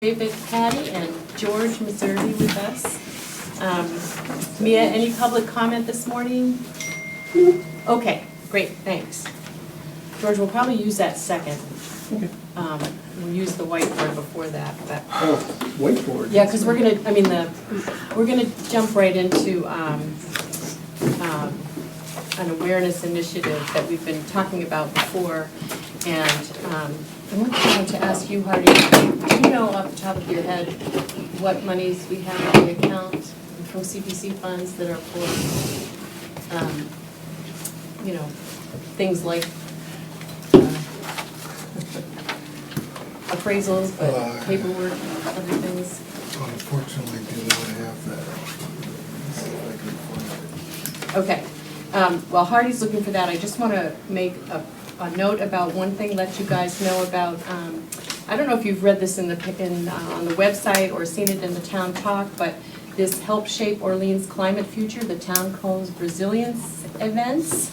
David, Patty, and George Meservey with us. Mia, any public comment this morning? Okay, great, thanks. George, we'll probably use that second. Okay. We'll use the whiteboard before that, but. Oh, whiteboard. Yeah, because we're gonna, we're gonna jump right into an awareness initiative that we've been talking about before. And I wanted to ask you, Hardy, do you know off the top of your head what monies we have in the account from CPC funds that are for, things like appraisals, but paperwork, other things? Unfortunately, do not have that. Let's see if I can find Okay. While Hardy's looking for that, I just want to make a note about one thing, let you guys know about, I don't know if you've read this on the website or seen it in the town talk, but this Help Shape Orleans Climate Future, the town calls Resilience events,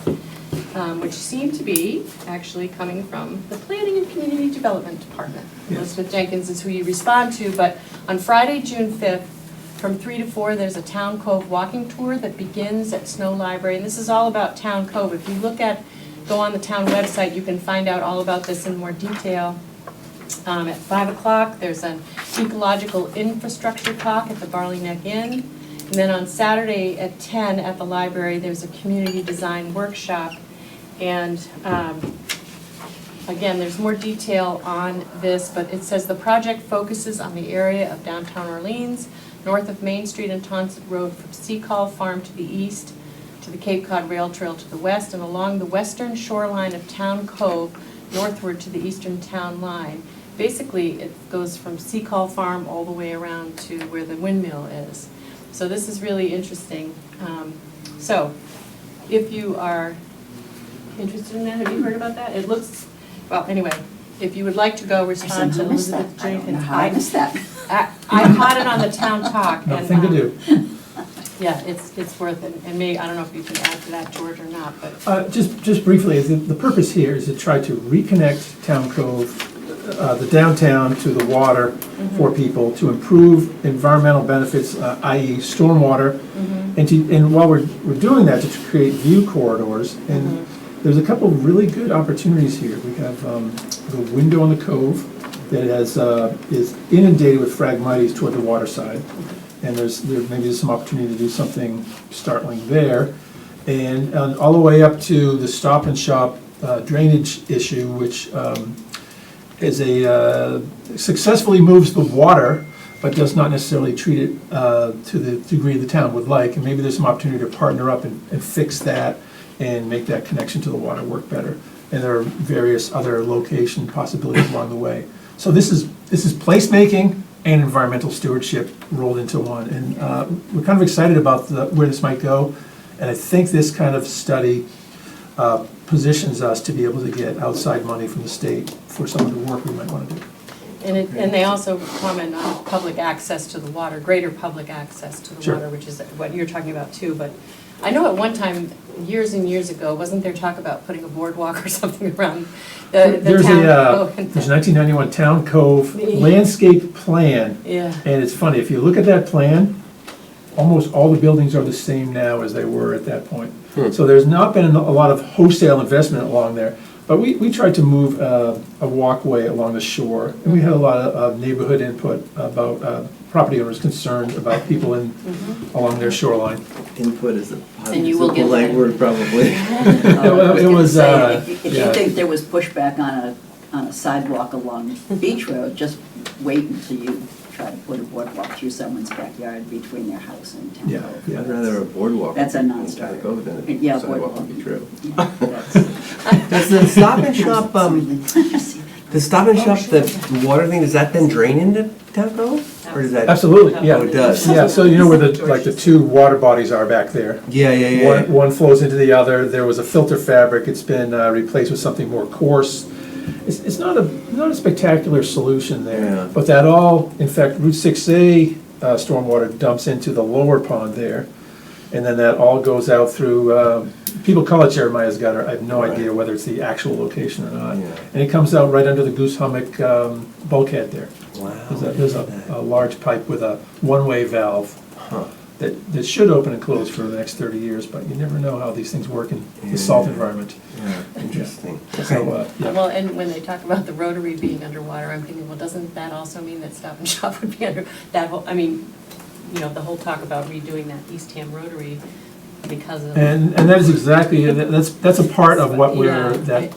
which seem to be actually coming from the Planning and Community Development Department. Yes. Elizabeth Jenkins is who you respond to, but on Friday, June 5th, from 3 to 4, there's a Town Cove walking tour that begins at Snow Library, and this is all about Town Cove. If you go on the town website, you can find out all about this in more detail. At 5 o'clock, there's an ecological infrastructure talk at the Barley Neck Inn. And then on Saturday at 10 at the library, there's a community design workshop. And again, there's more detail on this, but it says the project focuses on the area of downtown Orleans, north of Main Street and Tonsett Road from Seacall Farm to the east, to the Cape Cod Rail Trail to the west, and along the western shoreline of Town Cove, northward to the eastern town line. Basically, it goes from Seacall Farm all the way around to where the windmill is. So this is really interesting. So, if you are interested in that, have you heard about that? It looks, well, anyway, if you would like to go respond to Elizabeth Jenkins. I missed that. I caught it on the town talk. Nothing to do. Yeah, it's worth it, and maybe, I don't know if you can add to that, George, or not, but. Just briefly, the purpose here is to try to reconnect Town Cove, the downtown to the water for people, to improve environmental benefits, i.e. stormwater, and while we're doing that, to create view corridors. And there's a couple of really good opportunities here. We have the window on the cove that is inundated with Phragmites toward the water side. And there's some opportunity to do something startling there. And all the way up to the Stop and Shop drainage issue, which successfully moves the water, but does not necessarily treat it to the degree the town would like. And maybe there's some opportunity to partner up and fix that and make that connection to the water work better. And there are various other location possibilities along the way. So this is placemaking and environmental stewardship rolled into one. And we're kind of excited about where this might go. And I think this kind of study positions us to be able to get outside money from the state for some of the work we might want to do. And they also comment on public access to the water, greater public access to the Sure. water, which is what you're talking about too. But I know at one time, years and years ago, wasn't there talk about putting a boardwalk or something around the There's town? there's a 1991 Town Cove landscape plan. Yeah. And it's funny, if you look at that plan, almost all the buildings are the same now as they were at that point. So there's not been a lot of wholesale investment along there. But we tried to move a walkway along the shore, and we had a lot of neighborhood input about property owners concerned about people along their shoreline. Input is a And you will get light that. word probably. It was, If you yeah. think there was pushback on a sidewalk along Beach Road, just wait until you try to put a boardwalk through someone's backyard between their house and town. Yeah, Cove. yeah. I'd rather a boardwalk. That's a in non-starter. Town Cove than a Yeah, sidewalk boardwalk. would be true. That's- Does the Stop and Shop, the Stop and Shop, the water thing, does that then drain into Town Cove? Or does that? Absolutely, yeah. Oh, it does? Yeah, so you know where the two water bodies are back there? Yeah. One flows into the other. There was a filter fabric. It's been replaced with something more coarse. It's not a spectacular solution there. Yeah. But that all, in fact, Route 6A stormwater dumps into the lower pond there. And then that all goes out through, people call it Jeremiah's Gutter. I have no idea whether it's the actual location or not. Yeah. And it comes out right under the Goose Hummock bulkhead there. Wow. There's a large pipe with a one-way valve Huh. that should open and close for the next 30 years, but you never know how these things work in the salt environment. Yeah, interesting. So, yeah. Well, and when they talk about the Rotary being underwater, I'm thinking, well, doesn't that also mean that Stop and Shop would be under, that whole, I mean, you know, the whole talk about redoing that Eastham Rotary because of. And that is exactly, that's a part of what Yeah.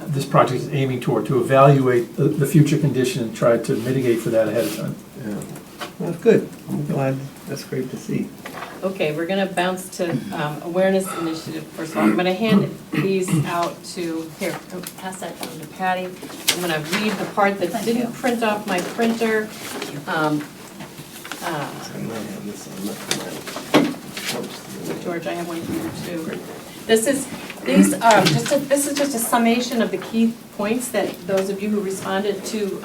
this project is aiming toward, to evaluate the future condition and try to mitigate for that ahead of time. Yeah. Well, that's good. I'm glad. That's great to see. Okay, we're gonna bounce to awareness initiative first of all. I'm gonna hand these out to, here, pass that down to Patty. I'm gonna read the part that Thank didn't you. print off my printer. I might have this on my post. George, I have one for you too. This is just a summation of the key points that those of you who responded to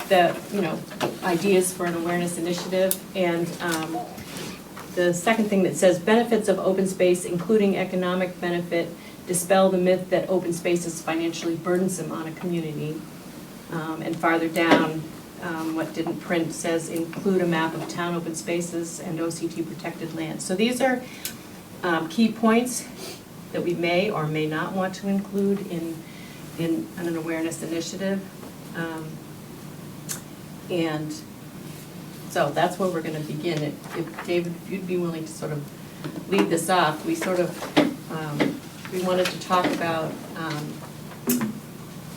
the, you know, ideas for an awareness initiative. And the second thing that says benefits of open space, including economic benefit, dispel the myth that open space is financially burdensome on a community. And farther down, what didn't print says include a map of town open spaces and OCT protected land. So these are key points that we may or may not want to include in an awareness initiative. And so that's where we're gonna begin. If David, if you'd be willing to sort of lead this off, we sort of, we wanted to talk about,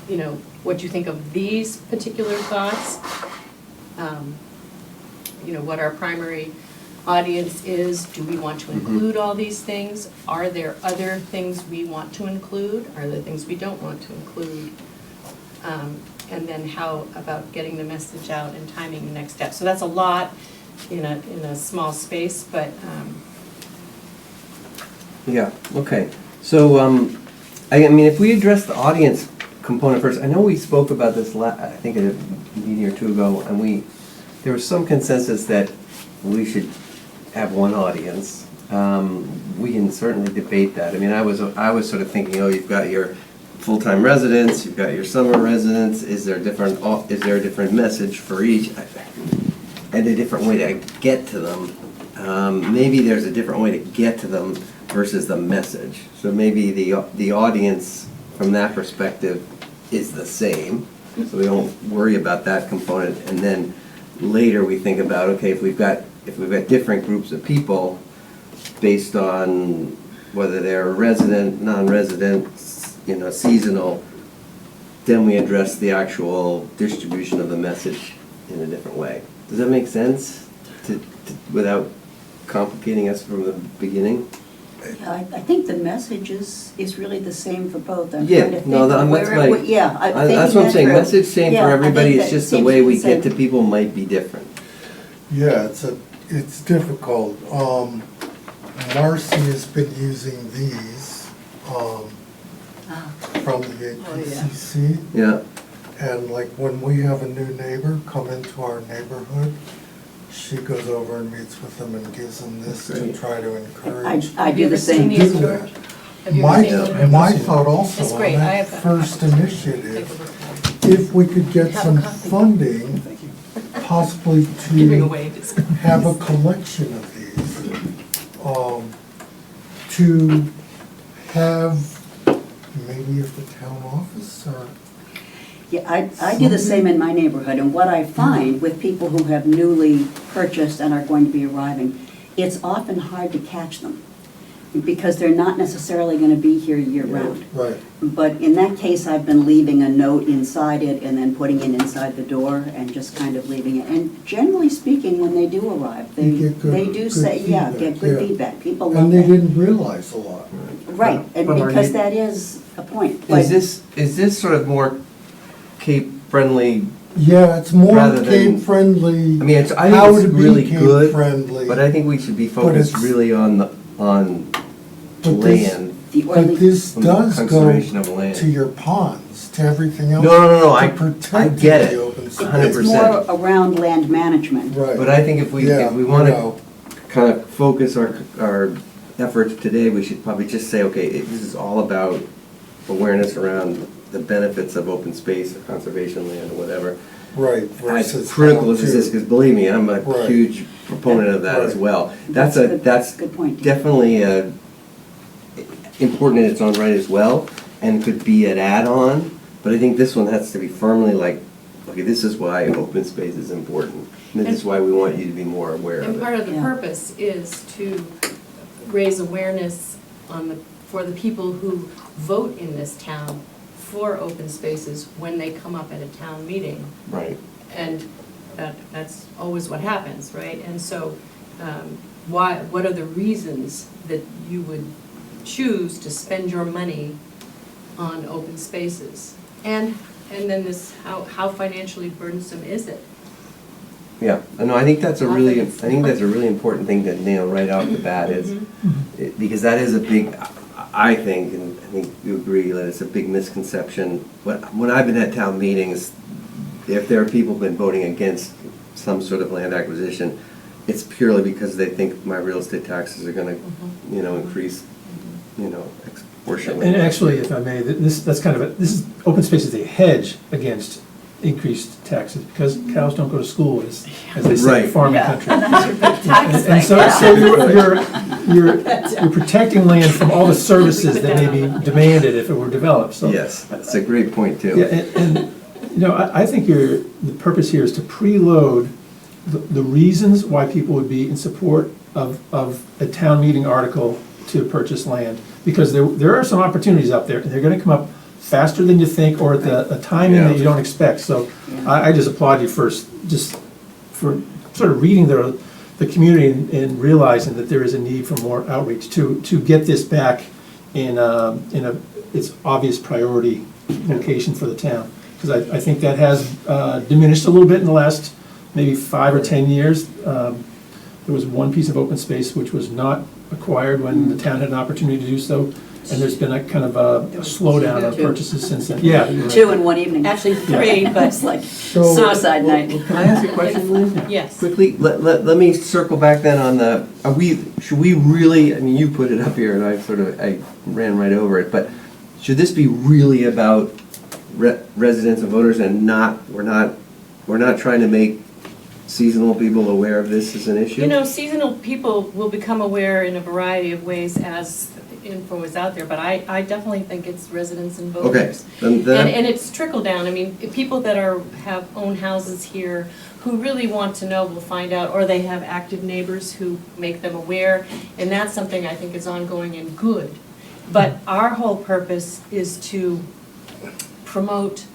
you know, what you think of these particular thoughts. You know, what our primary audience is. Do we want to include all these things? Are there other things we want to include? Are there things we don't want to include? And then how about getting the message out and timing the next step? So that's a lot in a small space, but Yeah, okay. So, I mean, if we address the audience component first, I know we spoke about this, I think a meeting or two ago, and there was some consensus that we should have one audience. We can certainly debate that. I mean, I was sort of thinking, oh, you've got your full-time residents, you've got your summer residents, is there a different message for each? And a different way to get to them. Maybe there's a different way to get to them versus the message. So maybe the audience from that perspective is the same, so we don't worry about that component. And then later we think about, okay, if we've got different groups of people based on whether they're resident, non-resident, you know, seasonal, then we address the actual distribution of the message in a different way. Does that make sense without complicating us from the beginning? Yeah, I think the message is really the same for both. I'm Yeah, trying to think no, of that's where my- it would- yeah, I'm thinking That's what I'm that saying, through. message same Yeah, for I everybody, think it's that just the seems way to we be get to same. people might be different. Yeah, it's difficult. Marcy has been using these Ah, from the HPCC. Yeah, And like when we have a new neighbor come into our neighborhood, she goes over and meets with them and gives them this to Great. try to encourage. I do the same. To do that. have you ever seen them? My thought also It's on great. I that have- first Take a initiative, look. if we could get Have a some copy. funding, possibly Giving to away this. have a collection of these, to have, maybe if the town office or, Yeah, I do the same in my neighborhood, and what I find with people who have newly purchased and are going to be arriving, it's often hard to catch them, because they're not necessarily gonna be here year-round. right, But in that case, I've been leaving a note inside it and then putting it inside the door and just kind of leaving it. And generally speaking, when they do arrive, You get good- they do good say, yeah, feedback, get good yeah. feedback. People love and they that. didn't realize a lot. Right, and But because Marlene- that is a point. But- is this sort of more Cape-friendly? Yeah, it's more Rather than- Cape-friendly. I mean, I How think to it's be really good, Cape-friendly. but I think we should be But focused it's- really on But this- land, The But oily, this from the does go conservation of land. to your ponds, to everything else. No, to I protect get the it. open space. 100%. it's more around land management. Right. But I think if we Yeah, want I to know. kind of focus our efforts today, we should probably just say, okay, this is all about awareness around the benefits of open space or conservation land or whatever. Right, as versus. critical as this is, volunteer. because believe me, I'm a Right. huge proponent of that as Right. well. That's That's a good- that's good point. definitely important in its own right as well, and could be an add-on, but I think this one has to be firmly like, okay, this is why open space is important. And this is why we want you to be more aware of And it. part of the Yeah. purpose is to raise awareness for the people who vote in this town for open spaces when they come up at a town meeting. Right. And that's always what happens, right? And so, what are the reasons that you would choose to spend your money on open spaces? And then this, how financially burdensome is it? Yeah, no, I think that's a really important thing to nail right off the bat is, because that is a big, I think, and I think you agree, that it's a big misconception. When I've been at town meetings, if there are people who've been voting against some sort of land acquisition, it's purely because they think my real estate taxes are gonna, increase, exponentially. And actually, if I may, open space is a hedge against increased taxes, because cows don't go to school, as they say in Right. farming Yeah, country. and that's your big tax And thing, so, yeah. so you're protecting land from all the services that may be demanded if it were developed, so. Yes, that's a great point too. Yeah, I think the purpose here is to preload the reasons why people would be in support of a town meeting article to purchase land. Because there are some opportunities out there, and they're gonna come up faster than you think, or at a timing that you don't expect. So I just applaud you just for sort of reading the community and realizing that there is a need for more outreach to get this back in its obvious priority location for the town. Because I think that has diminished a little bit in the last maybe 5 or 10 years. There was one piece of open space which was not acquired when the town had an opportunity to do so, and there's been a kind of a slowdown of Two. purchases since then. Yeah. you're right. 2 in one evening. Actually, 3, but It's like So- suicide night. Can I ask a question, Liz? yes. Quickly, let me circle back then on should we really, I mean, you put it up here and I ran right over it, but should this be really about residents and voters and we're not trying to make seasonal people aware of this as an issue? Seasonal people will become aware in a variety of ways as info is out there, but I definitely think it's residents and Okay, voters. then And it's trickle down. I mean, people that own houses here who really want to know will find out, or they have active neighbors who make them aware, and that's something I think is ongoing and good. But our whole purpose is to promote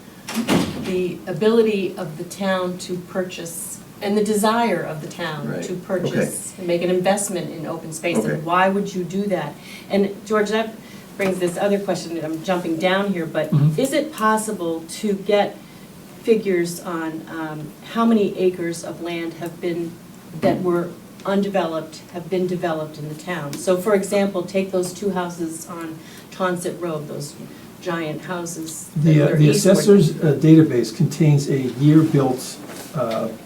the ability of the town to purchase, and the desire of the town Right. to purchase and make an investment in open space. Okay. And why would you do that? And George, that brings this other question, I'm jumping down here, but Mhm. is it possible to get figures on how many acres of land that were undeveloped, have been developed in the town? So for example, take those 2 houses on Tonsett Road, those giant houses. that The are the eastward. assessor's database contains a year-built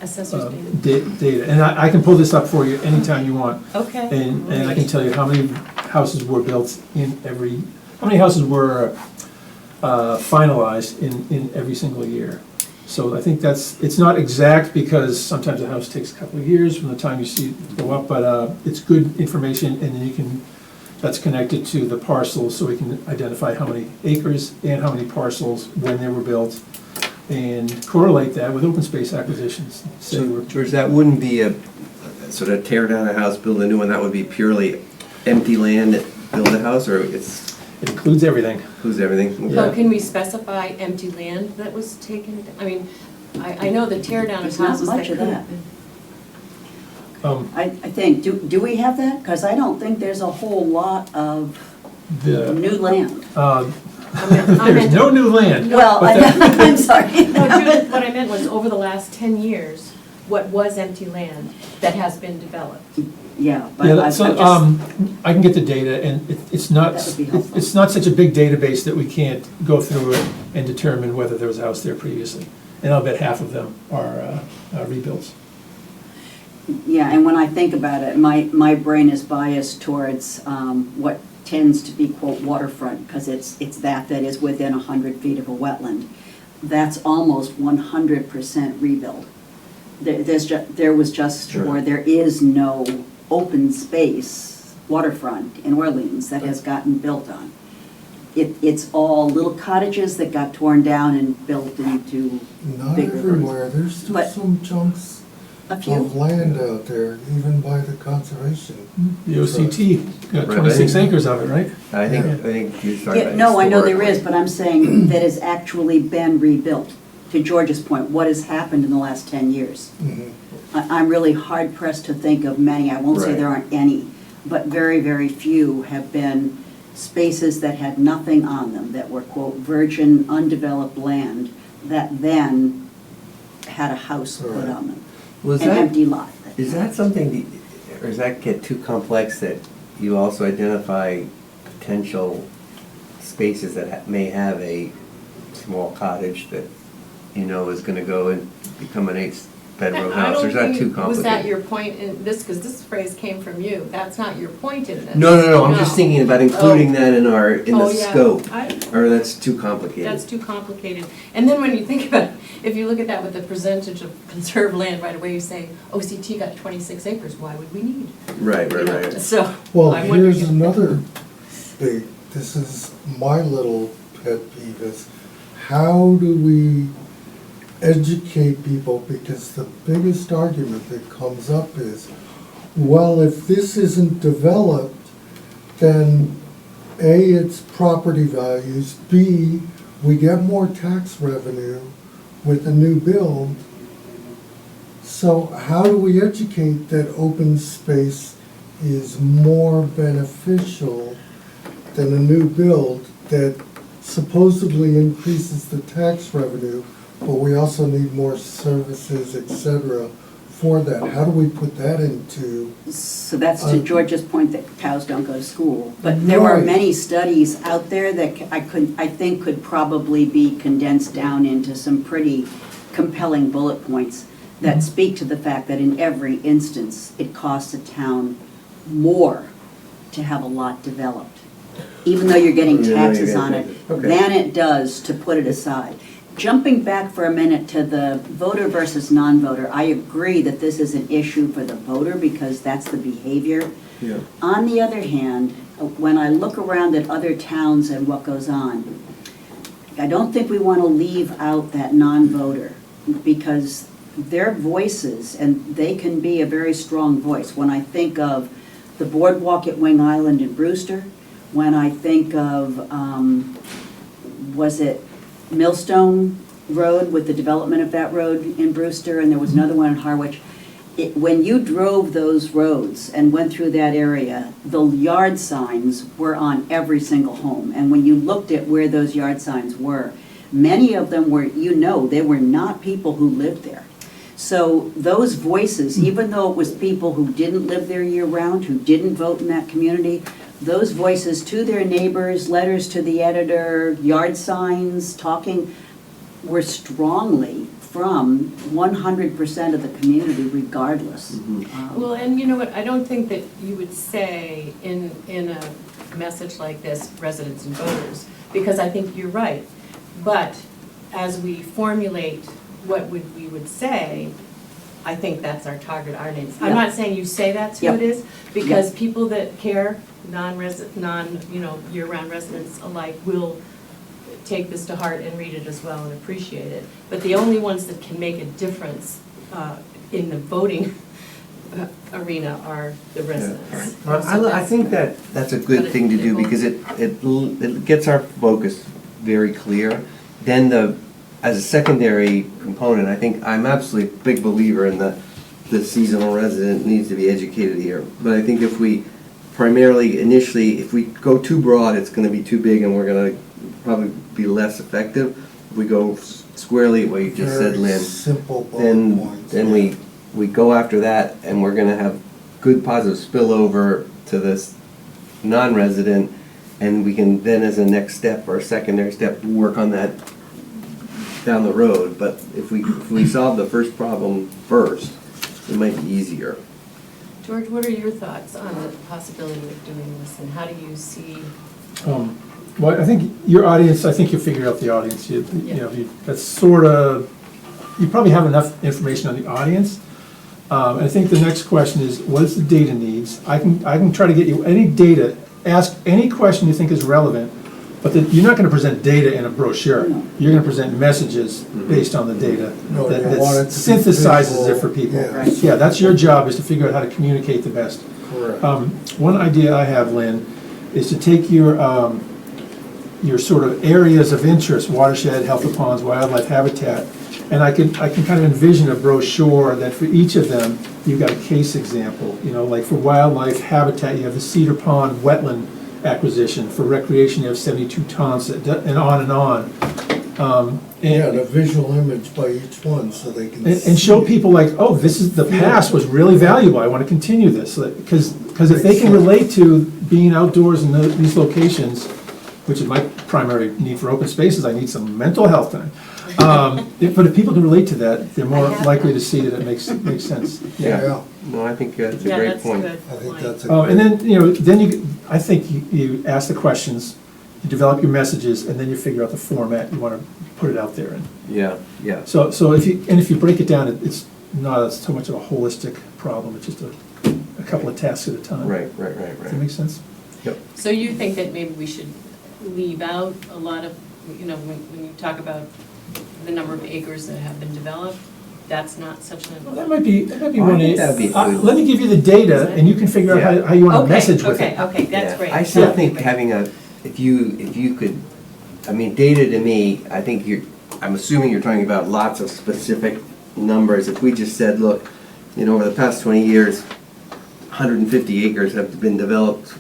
Assessor's data. data, and I can pull this up for you anytime you want. Okay. And I can tell you how many houses were built how many houses were finalized in every single year. So I think it's not exact, because sometimes a house takes a couple of years from the time you see it go up, but it's good information, and then that's connected to the parcels, so we can identify how many acres and how many parcels when they were built, and correlate that with open space acquisitions. Say So, we're- George, that wouldn't be a sort of tear down a house, build a new one, that would be purely empty land, build a house, or it It includes everything. includes everything? So can we specify empty land that was taken? I mean, I know the tear down of There's not houses that much of could that. have been. I think, do we have that? Because I don't think there's a whole lot of The, new land. I there's meant- no new land. Well, but the- I'm sorry. No, Judith, what I meant was over the last 10 years, what was empty land that has been developed? Yeah, but Yeah, I'm so, just, I can get the data, and it's not, That would be helpful. it's not such a big database that we can't go through it and determine whether there was a house there previously. And I'll bet half of them are rebuilds. yeah, and when I think about it, my brain is biased towards what tends to be, quote, waterfront, because it's that is within 100 feet of a wetland. that's almost 100% rebuild. There was just, Sure. or there is no open space waterfront in Orleans that has gotten built on. It's all little cottages that got torn down and built into Not bigger. everywhere, there's still But- some chunks a of few. land out there, even by the conservation. The OCT got Right. 26 acres of it, right? I think you're talking Yeah, about no, I know there historically. is, but I'm saying that has actually been rebuilt. To George's point, what has happened in the last 10 years? Mhm. I'm really hard pressed to think of many, I won't say Right. there aren't any, but very, very few have been spaces that had nothing on them, that were quote virgin, undeveloped land, that then had a house put Right. on them. Was An that, empty lot. is that something, or does that get too complex that you also identify potential spaces that may have a small cottage that you know is gonna go and become an 8-bedroom I house, don't or is that think- too complicated? Was that your point in this, because this phrase came from you, that's not your point in this. No, I'm just thinking about including that in the Oh, yeah. scope, I- or that's too complicated. That's too complicated. And then when you think about it, if you look at that with the percentage of conserved land right away, you say, OCT got 26 acres, why would we need? Right, You right, know, right. So, Well, I'm wondering here's if- another big, this is my little pet peeve is, how do we educate people? Because the biggest argument that comes up is, well, if this isn't developed, then A, it's property values, B, we get more tax revenue with a new build. So how do we educate that open space is more beneficial than a new build that supposedly increases the tax revenue, but we also need more services, et cetera, for that? How do we put that into? So that's to George's point that cows don't go to school. But there are Right. many studies out there that I think could probably be condensed down into some pretty compelling bullet points that speak to the fact that in every instance, it costs a town more to have a lot developed, even though you're getting Even though you're taxes getting on it, taxes. Okay. than it does to put it aside. Jumping back for a minute to the voter versus non-voter, I agree that this is an issue for the voter because that's the behavior. Yeah. On the other hand, when I look around at other towns and what goes on, I don't think we want to leave out that non-voter because their voices, and they can be a very strong voice. When I think of the boardwalk at Wing Island in Brewster, when I think of, was it Millstone Road with the development of that road in Brewster, and there was another one in Harwich. When you drove those roads and went through that area, the yard signs were on every single home. And when you looked at where those yard signs were, many of them were, they were not people who lived there. So those voices, even though it was people who didn't live there year-round, who didn't vote in that community, those voices to their neighbors, letters to the editor, yard signs, talking, were strongly from 100% of the community regardless. Well, and you know what, I don't think that you would say in a message like this, residents and voters, because I think you're right. But as we formulate what we would say, I think that's our target audience. I'm Yeah. not saying you say that's who Yep. it is, because people that care, year-round residents alike will take this to heart and read it as well and appreciate it. But the only ones that can make a difference in the voting arena are the residents. I think that's a good thing to do because it gets our focus very clear. Then as a secondary component, I think I'm absolutely a big believer in the seasonal resident needs to be educated here. But I think if we initially, if we go too broad, it's gonna be too big and we're gonna probably be less effective. If we go squarely what you just said, Very Lynn, simple bullet points. then we go after that and we're gonna have good positive spillover to this non-resident, and we can then as a next step or a secondary step, work on that down the road. But if we solve the first problem first, it might be easier. George, what are your thoughts on the possibility of doing this, and how do you see? Well, I think your audience, I think you figured out the audience. You know, that's sort of, you probably have enough information on the audience. And I think the next question is, what is the data needs? I can try to get you any data, ask any question you think is relevant, but you're not gonna present data in a brochure. No. You're gonna present messages based on the data No, that you want it that to be synthesizes it visual, for people. yeah. Right. Yeah, that's your job, is to figure out how to communicate the best. Correct. One idea I have, Lynn, is to take your sort of areas of interest, watershed, healthy ponds, wildlife habitat, and I can kind of envision a brochure that for each of them, you've got a case example. You know, like for wildlife habitat, you have the Cedar Pond wetland acquisition. For recreation, you have 72 Tonsett, and on and on. Yeah, and a visual image by each one, so they can. And show see. people like, oh, this is, the past was really valuable, I want to continue this. Because if they can relate to being outdoors in these locations, which is my primary need for open spaces, I need some mental health time. But if people can relate to that, they're more likely to see that it makes sense. Yeah, No, I think that's a Yeah, great that's point. good. I think point. that's a. And then, you know, I think you ask the questions, you develop your messages, and then you figure out the format you want to put it out there in. Yeah, yeah. So if you break it down, it's not so much of a holistic problem, it's just a couple of tasks at a time. Right. Does that make sense? Yep. So you think that maybe we should leave out a lot of, you know, when you talk about the number of acres that have been developed, that's not such Well, an. that might be I one. think that'd be good. Let me give you the data, and you can figure out how you want to Okay, message with it. Okay, Yeah. that's great. I still That'd be think great. having if you could, I mean, data to me, I think I'm assuming you're talking about lots of specific numbers. If we just said, look, you know, over the past 20 years, 150 acres have been developed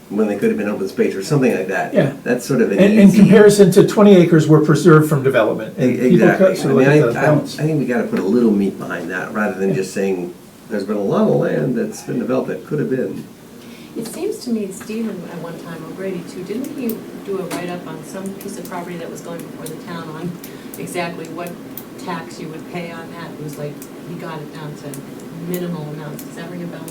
when they could have been open space or something like that. Yeah. That's sort of an In easy. comparison to 20 acres were preserved from development. And people Exactly. sort I of mean, look at I the balance. think we gotta put a little meat behind that, rather than just saying, there's been a lot of land that's been developed that could have been. It seems to me Stephen at one time, O'Grady too, didn't he do a write-up on some piece of property that was going before the town on exactly what tax you would pay on that? It was like, he got it down to minimal amounts. Does that ring a bell?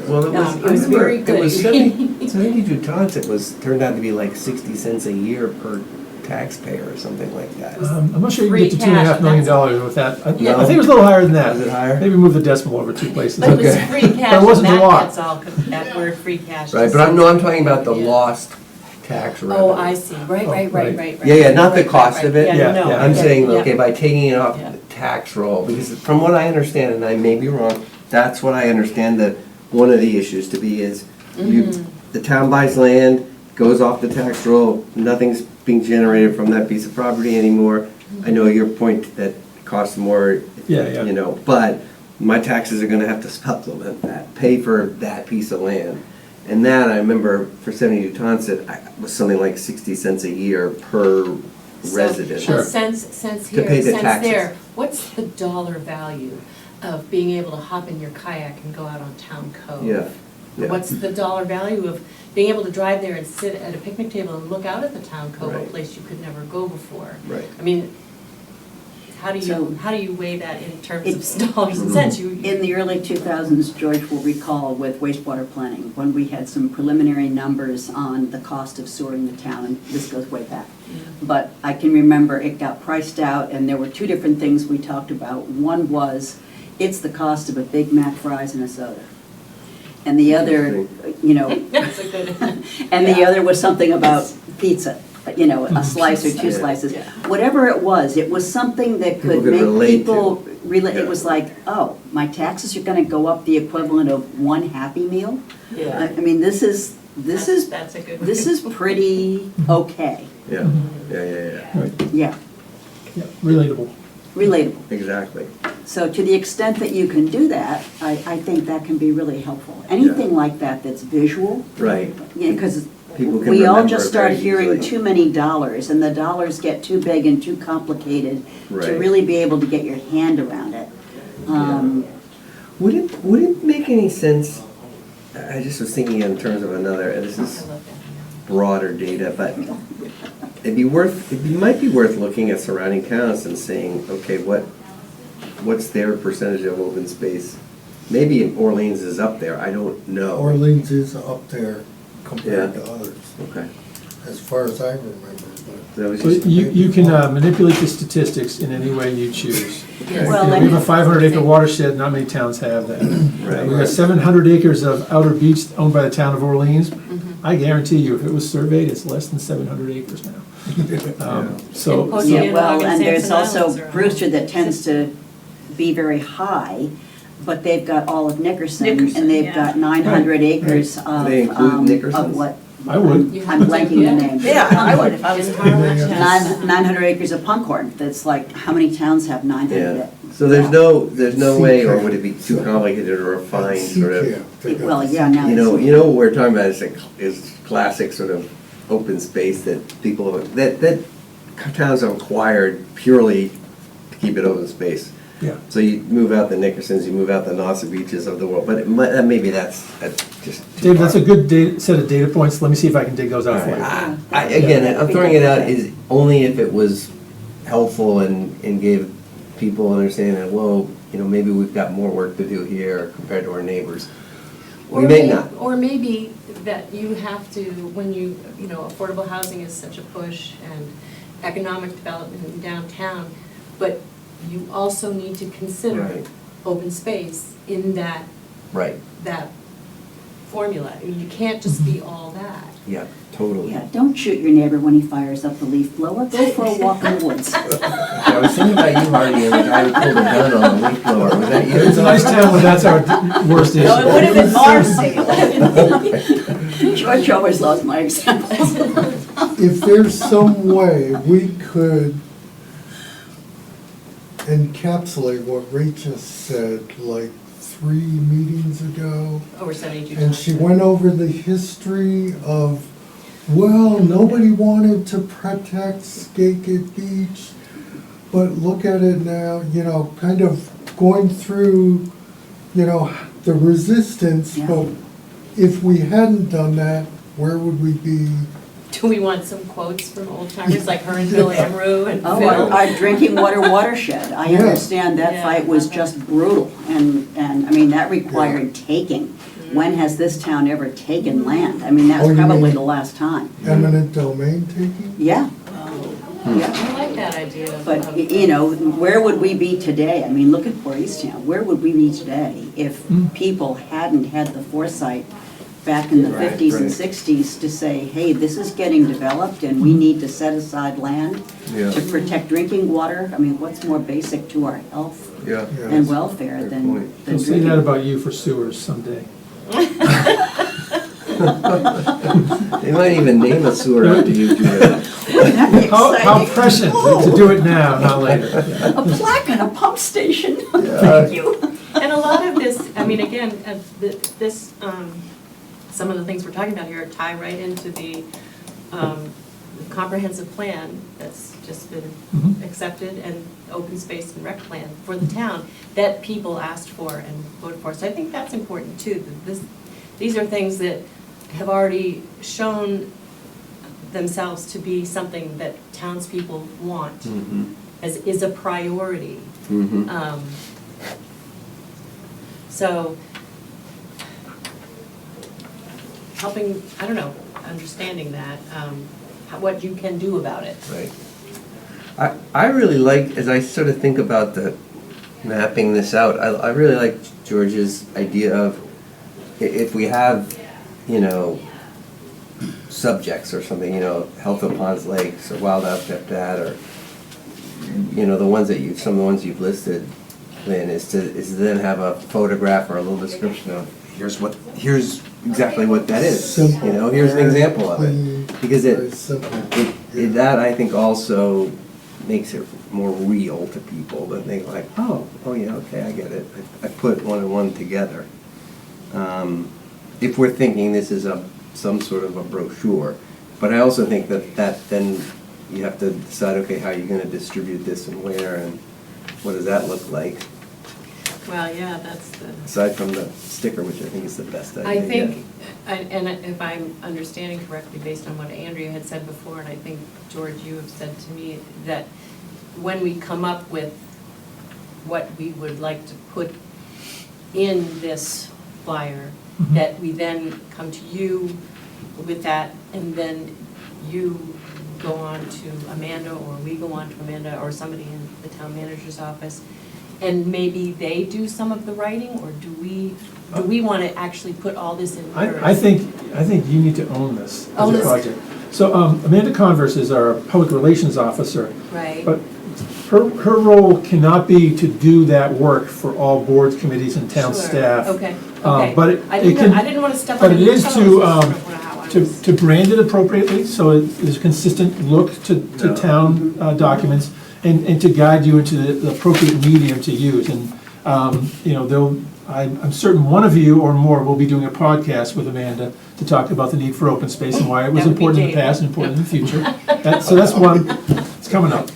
Well, it No, was, it was I remember, very it good. was 72 tons, it was, turned out to be like 60 cents a year per taxpayer or something like that. I'm not sure you Free can get to cash, $2.5 million that's- with that. I No? think it was a little higher than that. Was it higher? Maybe move the decimal over 2 places. But it was Okay. free But cash, it and wasn't a lot. that's all, that word free cash. Right, just but I'm sounds- talking about the Yeah. lost tax revenue. Oh, I see, right. right. Yeah, not the Right, cost right, of it. right. Yeah, no, yeah. I'm yeah, saying, yeah. okay, by taking it off Yeah. the tax roll, because from what I understand, and I may be wrong, that's what I understand that one of the issues to be is, the town buys land, goes off the tax roll, nothing's being generated from that piece of property anymore. I know your point that costs more, Yeah. you know, but my taxes are gonna have to supplement that, pay for that piece of land. And that, I remember, for 72 Tonsett, was something like 60 cents a year per resident. Sure. Cents To pay here, the cents taxes. there. What's the dollar value of being able to hop in your kayak and go out on Town Cove? Yeah, yeah. What's the dollar value of being able to drive there and sit at a picnic table and look out at the Town Cove, a Right. place you could never go before? Right. I mean, So- how do you weigh that in terms of dollars and cents? In the early 2000s, George will recall with wastewater planning, when we had some preliminary numbers on the cost of sewering the town, and this goes way back. But I can remember it got priced out, and there were two different things we talked about. One was, it's the cost of a Big Mac, fries, and a soda. And the other, you know, That's a good. and the other was something about pizza, you know, a slice or two Yeah. slices. Whatever it was something that People could could make relate people, to. relate. It Yeah. was like, oh, my taxes are gonna go up the equivalent of one Happy Meal? Yeah. I mean, this is That's a good. this is pretty okay, Yeah, yeah, Right. yeah, Yeah, relatable. relatable. exactly. So to the extent that you can do that, I think that can be really helpful. Anything like that that's visual, Right. yeah, because People can we all remember just it start very hearing easily. too many dollars, and the dollars get too big and too complicated to Right. really be able to get your hand around it. Would it make any sense, I just was thinking in terms of another, and this I is love that. broader data, but it might be worth looking at surrounding towns and saying, okay, what's their percentage of open space? Maybe Orleans is up there, I don't know. Orleans is up there compared Yeah. to others. Okay. as far as I remember, That was So just- you can manipulate the statistics in any way you choose. Yes. Well, We have a and- 500-acre watershed, not many towns have that. Right. We've got 700 acres of outer beach owned by the town of Orleans. Mm-hmm. I guarantee you, if it was surveyed, it's less than 700 acres now. And So, posted Yeah, in well, August, and there's Sampson Islands also are on. Brewster that tends to be very high, but they've got all of Nickerson, Nickerson, and they've yeah. got 900 acres of, They include Nickerson's? of what? I would. You I'm have to, blanking the name. Yeah, I would if I was. In Harwich has- 900 acres of Punkhorn, that's like, how many towns have 900? Yeah, so there's no way, or would it be too complicated or refined sort of? CCAP, they got Well, the yeah, now. You know what we're talking about is classic sort of open space that people, that towns have acquired purely to keep it open space. Yeah. So you move out the Nickersons, you move out the Nauset Beaches of the world, but maybe that's just too Dave, that's far. a good set of data points. Let me see if I can dig those out for you. Again, I'm throwing it out is only if it was helpful and gave people understanding that, well, maybe we've got more work to do here compared to our neighbors. We may not. Or maybe that you have to, when affordable housing is such a push and economic development in downtown, but you also need to consider Right. open space in that Right, formula. I mean, you can't just be all that. yeah, totally. Yeah, don't shoot your neighbor when he fires up the leaf blower, go for a walk in the woods. I was thinking about you, Hardy, and the guy who pulled a gun on the leaf blower, was that you? It's a nice town when that's our worst issue. No, it would have been Marcy. It would have been- George always loves my examples. If there's some way we could encapsulate what Rachel said like 3 meetings ago, Over 72 and times. she went over the history of, well, nobody wanted to protect Skakit Beach, but look at it now, kind of going through, the resistance, Yeah. but if we hadn't done that, where would we be? Do we want some quotes from old timers like her and Bill Amrou and Oh, Phil? our drinking water watershed, I Yeah. understand that Yeah. fight was just brutal, and, I mean, that required taking. When has this town ever taken land? I mean, that Oh, was you probably mean- the last time. Eminent domain taking? Yeah, yeah. I like that idea of. But, where would we be today? I mean, look at Port Easttown, where would we be today if people hadn't had the foresight back in the Right, 50s and right. 60s to say, hey, this is getting developed and we need to set aside land Yeah. to protect drinking water? I mean, what's more basic to our health Yeah. Yeah. and welfare Good than point. You'll say drinking? that about you for sewers someday. They might even name a sewer after you, Julia. Wouldn't that be How exciting? prescient to do it now, not later. Yeah. A plaque and a pump station. Thank you. And a lot of this, I mean, again, this, some of the things we're talking about here tie right into the comprehensive plan that's just been Mhm. accepted and open space and rec plan for the town that people asked for and voted for. So I think that's important too. that These are things that have already shown themselves to be something that townspeople want, Mhm. as is a priority. Mhm. So, helping, I don't know, understanding that, what you can do about it. Right. I really like, as I sort of think about the mapping this out, I really like George's idea of if we have, subjects or something, health of ponds, lakes, or wildlife habitat, or, the ones that some of the ones you've listed, Lynn, is to then have a photograph or a little description of, here's exactly what that is. Simple. Here's an example of Clean, it. Because very simple. that, I think, also makes it more real to people, that they like, oh yeah, okay, I get it. I put one and one together. If we're thinking this is some sort of a brochure. But I also think that then you have to decide, okay, how you're gonna distribute this and where, and what does that look like? Well, yeah, that's the. Aside from the sticker, which I think is the best idea. I think, and if I'm understanding correctly, based on what Andrea had said before, and I think, George, you have said to me, that when we come up with what we would like to put in this flyer, Mhm. that we then come to you with that, and then you go on to Amanda, or we go on to Amanda, or somebody in the town manager's office, and maybe they do some of the writing, or do we want to actually put all this in yours? I think you need to own this as Own a this. project. So Amanda Converse is our public relations officer, Right. but her role cannot be to do that work for all boards, committees, and town Sure. staff. Okay, Uh, but okay. it I didn't can- know- I didn't want to step but on it any is toes. to, That's not how I was- To brand it appropriately, so there's a consistent look to Yeah. town documents, and to guide you into the appropriate medium to use. And, you know, I'm certain one of you or more will be doing a podcast with Amanda to talk about the need for open space and why it was That would be important in the David. past and important in the future. So that's one, it's coming up.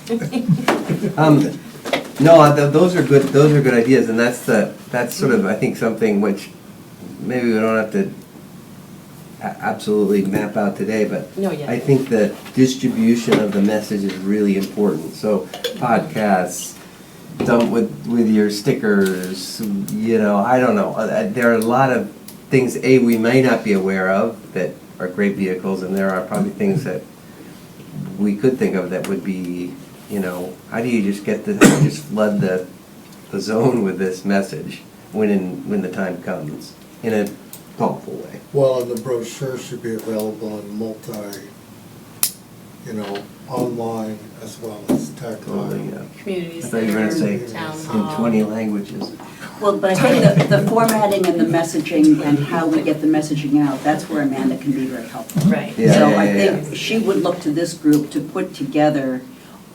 No, those are good ideas, and that's sort of, I think, something which maybe we don't have to absolutely map out today, but No, yeah. I think the distribution of the message is really important. So podcasts, done with your stickers, you know, I don't know. There are a lot of things, we may not be aware of that are great vehicles, and there are probably things that we could think of that would be, you know, how do you just just flood the zone with this message when the time comes in a thoughtful way. Well, and the brochure should be available in online as well as tactile. Totally, yeah. Community I thought you were gonna center, say town in hall. 20 languages. Well, but I think the formatting and the messaging and how we get the messaging out, that's where Amanda can be very helpful. Right. Yeah, So yeah, I yeah, think she would look to this group to put together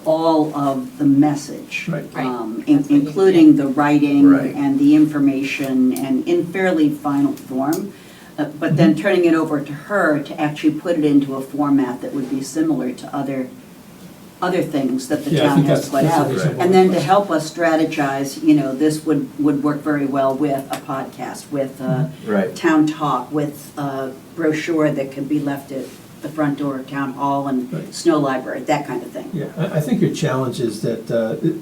all of the message. Right. Right. Including the writing Right. and the information and in fairly final form. But then turning it over to her to actually put it into a format that would be similar to other things that the Yeah, I town think has put that's a out. reasonable And then to request. help us strategize, you know, this would work very well with a podcast, with Right. town talk, with a brochure that could be left at the front door of town hall and Right. Snow Library, that kind of thing. Yeah, I think your challenge is that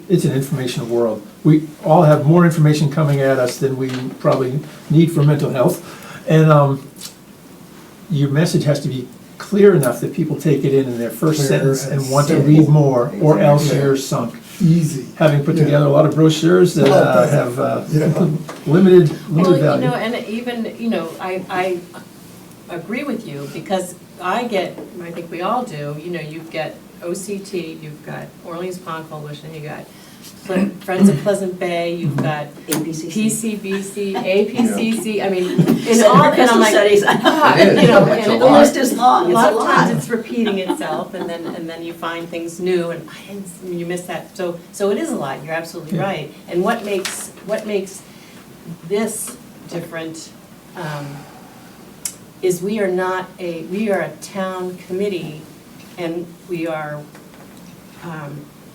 it's an information world. We all have more information coming at us than we probably need for mental health. And your message has to be clear enough that people take it in their first Clear sentence and and want to simple. read more, or else Exactly. you're sunk. Easy. Having put Yeah. together a lot of brochures that have Yeah. limited Well, you value. know, and even, you know, I agree with you, because I think we all do, you know, you've got OCT, you've got Orleans Pond Coalition, you got Friends of Pleasant Bay, you've got APCC. PCBC, APCC, I mean, in Center all, for and I'm Coastal like, Studies. ah, It is. you know, It's a and The list is long, a it's lot a of times lot. it's repeating itself, and then you find things new, and you miss that, so it is a lot, you're absolutely Yeah. right. And what makes this different, is we are a town committee, and we are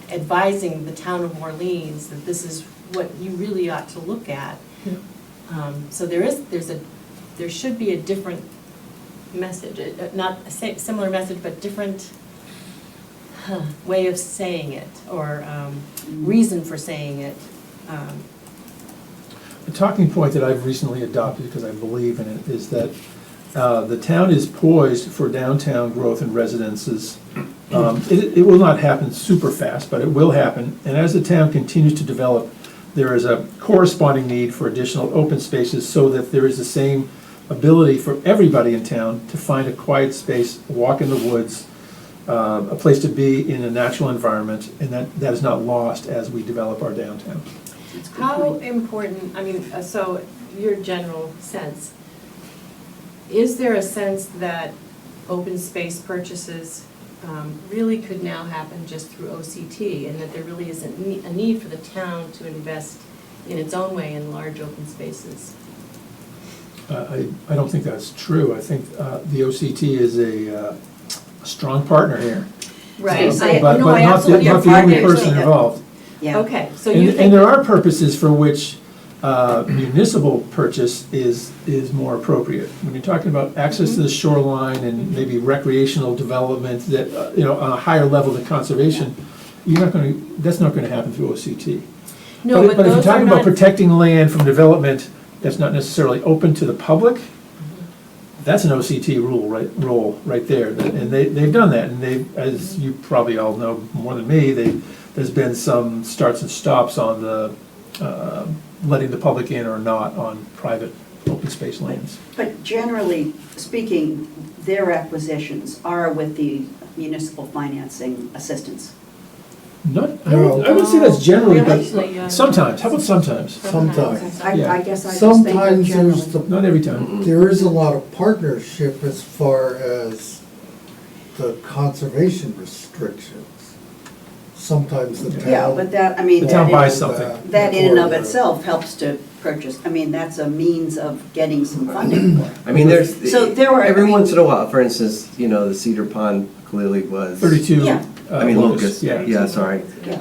advising the town of Orleans that this is what you really ought to look at. Yeah. So there should be a different message, not a similar message, but different way of saying it, or reason for saying it. The talking point that I've recently adopted, because I believe in it, is that the town is poised for downtown growth and residences. It will not happen super fast, but it will happen. And as the town continues to develop, there is a corresponding need for additional open spaces so that there is the same ability for everybody in town to find a quiet space, walk in the woods, a place to be in a natural environment, and that is not lost as we develop our downtown. How important, I mean, so your general sense, is there a sense that open space purchases really could now happen just through OCT, and that there really isn't a need for the town to invest in its own way in large open spaces? I don't think that's true. I think the OCT is a strong partner here. Right. But No, I not absolutely the only agree. person involved. Yeah. Okay, so you And think, there are purposes for which municipal purchase is more appropriate. When you're talking about access to the shoreline and maybe recreational development that, on a higher level than conservation, that's not gonna happen through OCT. no, but But if you're those are talking about not, protecting land from development that's not necessarily open to the public, That's an OCT role right there, and they've done that, and as you probably all know more than me, there's been some starts and stops on the, letting the public in or not on private open space lanes. But generally speaking, their acquisitions are with the municipal financing assistance. Not, I would say that's generally, Really? but sometimes, how about sometimes? Sometimes. Yeah. I guess I just think of Sometimes there's generally. Not every time. there is a lot of partnership as far as the conservation restrictions. Sometimes the town. Yeah, but that, I mean, The town that buys is- something. that in and of Or the- itself helps to purchase, I mean, that's a means of getting some funding for it. I mean, there's, So there are- every once in a while, for instance, you know, the Cedar Pond clearly was. 32. Yeah. I mean, Locust, yeah. yeah, sorry. Yeah.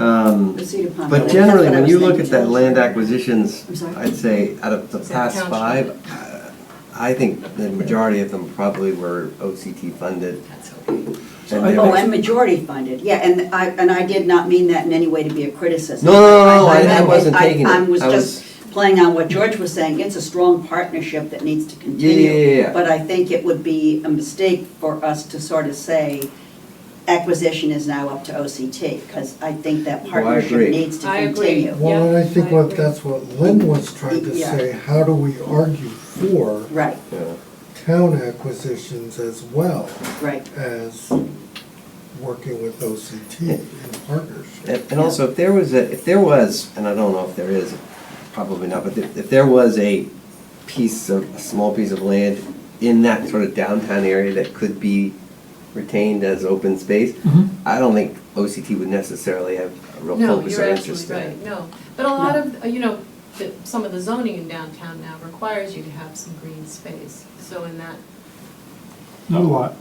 The Cedar Pond But building, generally, that's what I when was you look thinking at that too. land acquisitions, I'm sorry? I'd say out of the Is that past township? 5, I think the majority of them probably were OCT funded. And I- they Oh, were- and majority funded, yeah, and I did not mean that in any way to be a criticism. No, I meant wasn't taking it. I was I just playing on what George was saying, it's a strong partnership that needs to Yeah, continue. yeah, yeah, yeah. But I think it would be a mistake for us to sort of say acquisition is now up to OCT, because I think that I partnership agree. needs to I agree. continue. Well, and I Yeah, think I agree. that's what Lynn was trying to Yeah. say, how do we argue for Right, Yeah. town acquisitions as well right. as working with OCT in partnership? And also, if there was, and I don't know if there is, probably not, but if there was a small piece of land in that sort of downtown area that could be retained as open space, Mhm. I don't think OCT would necessarily have a real No, focus you're or interest absolutely in it. right, no. But a lot of, some of the zoning in downtown now requires you to have some green space. So in that, Not a lot.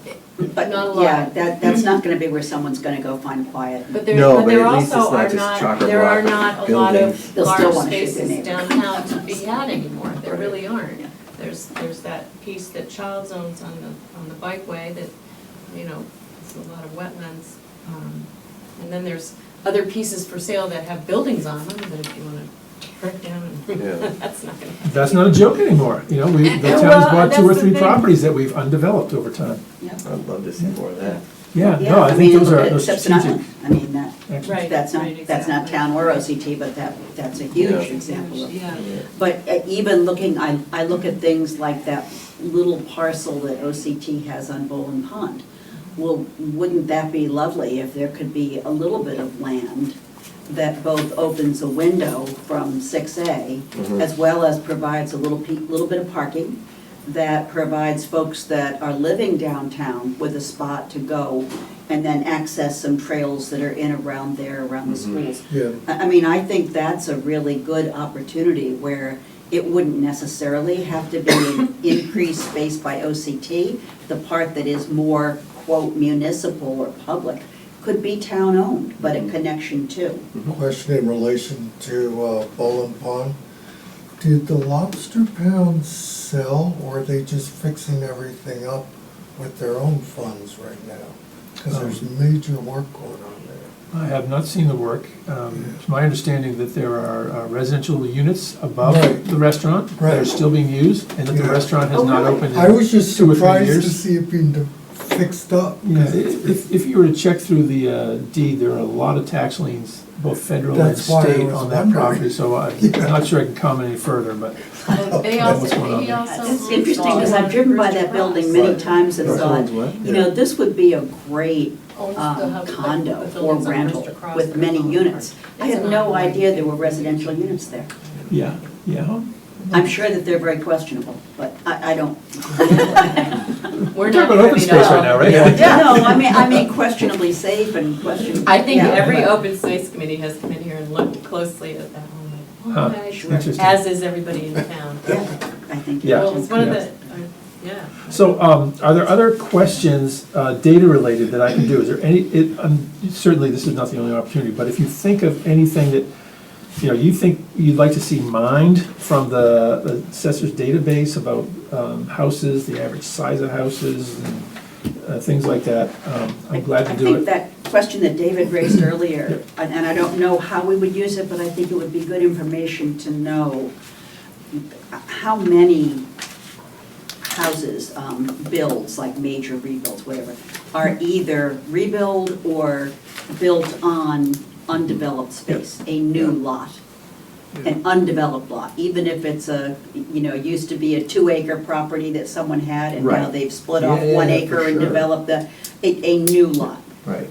But, Not a lot. yeah, that's not gonna be where someone's gonna go find quiet. but there, No, but but there at least also it's not are just not, chock-a-block there are not a lot buildings. of They'll still large wanna shoot their spaces neighbor. downtown to be had anymore. There Right. really aren't. Yeah. There's that piece that Childs owns on the bikeway that, it's a lot of wetlands. And then there's other pieces for sale that have buildings on them, but if you wanna tear it down, Yeah. that's not gonna happen. That's not a joke anymore, the town has Well, bought 2 or that's the 3 thing. properties that we've undeveloped over time. Yeah. I'd love to see more of that. Yeah, Yeah, no, I think mean, those look are at those Simpson strategic. Island. I mean, actions. Right. that's not exactly. town or OCT, but that's a huge Yeah. example of. Yeah. But even looking, I look at things like that little parcel that OCT has on Bowling Pond. Well, wouldn't that be lovely if there could be a little bit of land that both opens a window from 6A, Mhm. as well as provides a little bit of parking, that provides folks that are living downtown with a spot to go and then access some trails that are in around there, around the Mhm. schools. Yeah, I mean, I think that's a really good opportunity where it wouldn't necessarily have to be an increased space by OCT. The part that is more, quote, municipal or public could be town-owned, but a connection too. question in relation to Bowling Pond. Did the lobster pound sell, or are they just fixing everything up with their own funds right now? Because there's major work going on there. I have not seen the work. It's my understanding that there are residential units above Right. the restaurant that are Right. still being used, and that the Yeah. restaurant has Oh, not really? opened I was just 2 or 3 surprised to years. see it being fixed up. Yeah, if you were to check through the deed, there are a lot of tax liens, both federal and That's why I state, was on that wondering. property, so I'm not sure I can comment any further, but They What's also, going on he there? also. It's interesting because I've driven by that building many Right. times and First thought, one's what? you know, this would be a great Owns the hub- condo the or buildings on rental Brewster Cross with that are many falling units. apart. I It's had an no ongoing idea there thing. were residential units there. yeah, yeah. I'm sure that they're very questionable, but I don't. We're We're not talking about open privy space to right now, right? Yeah, no, I mean questionably safe and questionably. I think yeah, every but- open space committee has come in here and looked closely at that one, Huh, like, oh, sure. Interesting. as is everybody in town. Yeah, I think. Yeah. Well, it's one of Yeah. the, yeah. So, are there other questions, data related, that I can do? Is there any, certainly this is not the only opportunity, but if you think of anything that, you think you'd like to see mined from the assessor's database about houses, the average size of houses, and things like that, I'm glad to do I think it. that question that David raised earlier, and I don't know how we would use it, but I think it would be good information to know how many houses, builds, like major rebuilds, whatever, are either rebuild or built on undeveloped space, a new lot, an undeveloped lot, even if it's used to be a 2-acre property that someone had, and now Right. they've split off Yeah, 1 for acre and sure. developed a new lot. Right.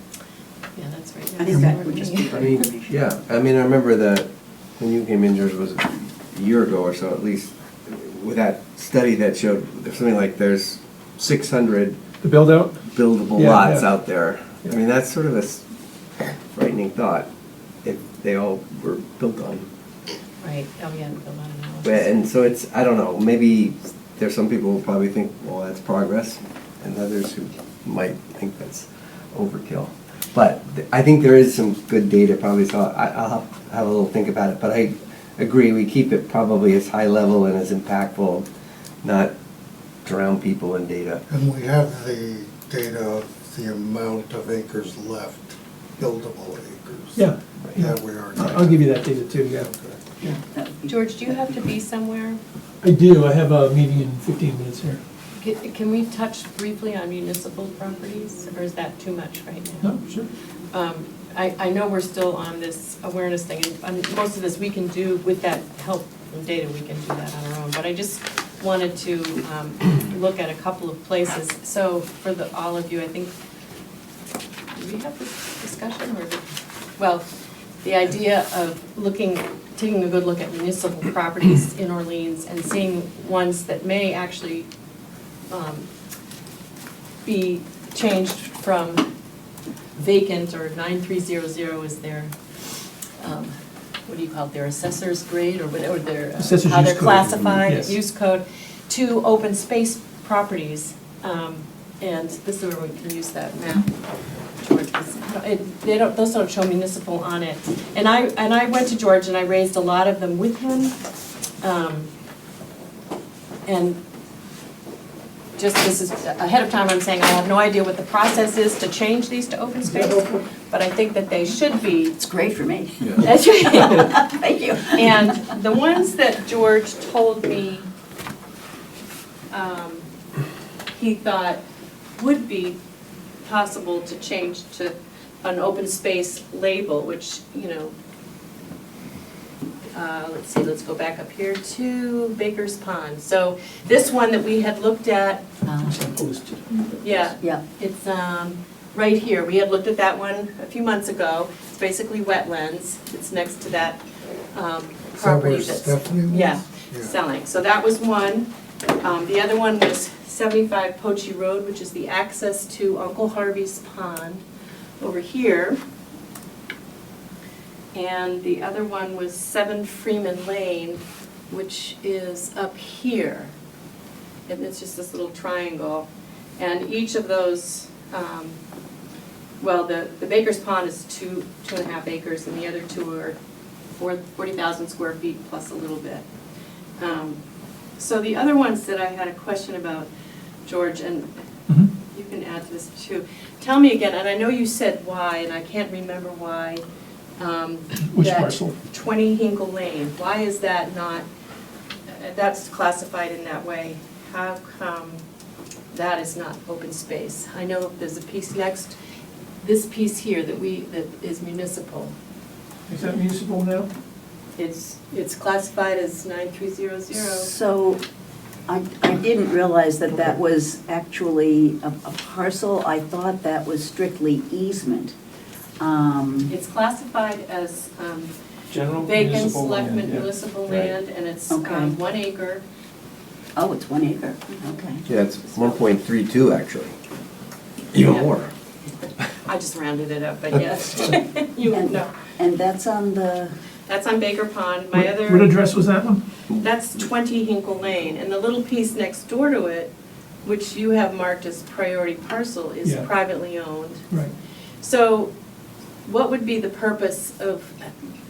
Yeah, that's right. I think that would just be I for mean, information. yeah, I mean, I remember that when you came in, George, was a year ago or so, at least, with that study that showed there's something like there's 600 The build out? buildable Yeah, lots yeah. out there. I mean, that's sort of a frightening thought, if they all were built on. Right, oh yeah, the lot But- analysis. And so it's, I don't know, maybe there's some people who probably think, well, that's progress, and others who might think that's overkill. But I think there is some good data probably, so I'll have a little think about it. But I agree, we keep it probably as high level and as impactful, not drown people in data. And we have the data of the amount of acres left, buildable acres. Yeah, That we are. I'll give you that data too, yeah. Yeah, that would be- George, do you have to be somewhere? I do, I have a meeting in 15 minutes here. Can we touch briefly on municipal properties, or is that too much right now? No, sure. I know we're still on this awareness thing, and most of this we can do with that help from data, we can do that on our own. But I just wanted to look at a couple of places. So for all of you, I think, did we have this discussion, or well, the idea of taking a good look at municipal properties in Orleans and seeing ones that may actually be changed from vacant, or 9300 is their, what do you call it, their assessor's grade, or whatever, their, Assessor's how use they're code. classified, Yes. use code, to open space properties. And this is where we can use that map, George, 'cause those don't show municipal on it. And I went to George and I raised a lot of them with him. And just, this is, ahead of time, I'm saying I have no idea what the process is to change these to open space, but I think that they should be. It's great for me. That's right. Thank you. And the ones that George told me he thought would be possible to change to an open space label, which, let's see, let's go back up here to Baker's Pond. So this one that we had looked at, Posted. yeah, Yeah, it's right here. We had looked at that one a few months ago. It's basically wetlands. It's next to that property Is that that's, where Stephanie was? yeah, selling. So that was one. The other one was 75 Poche Road, which is the access to Uncle Harvey's Pond over here. And the other one was 7 Freeman Lane, which is up here. And it's just this little triangle. And each of those, well, the Baker's Pond is 2.5 acres, and the other two are 40,000 square feet plus a little bit. So the other ones that I had a question about, George, and Mhm. you can add to this too. Tell me again, and I know you said why, and I can't remember why. Which that parcel? 20 Hinkle Lane, why is that not, that's classified in that way? How come that is not open space? I know there's a piece next, this piece here that is municipal. Is that municipal now? It's classified as 9300. so I didn't realize that that was actually a parcel. I thought that was strictly easement. It's classified as General vacant municipal land, selectment yeah. municipal Right. land, and it's Okay. 1 acre. Oh, it's 1 acre, okay. Yeah, it's 1.32 actually, even Yeah. more. I just rounded it up, but yes. You And- know, And that's on the, that's on Baker Pond. My What other, address was that one? that's 20 Hinkle Lane, and the little piece next door to it, which you have marked as priority parcel, is Yeah. privately owned. Right. So what would be the purpose of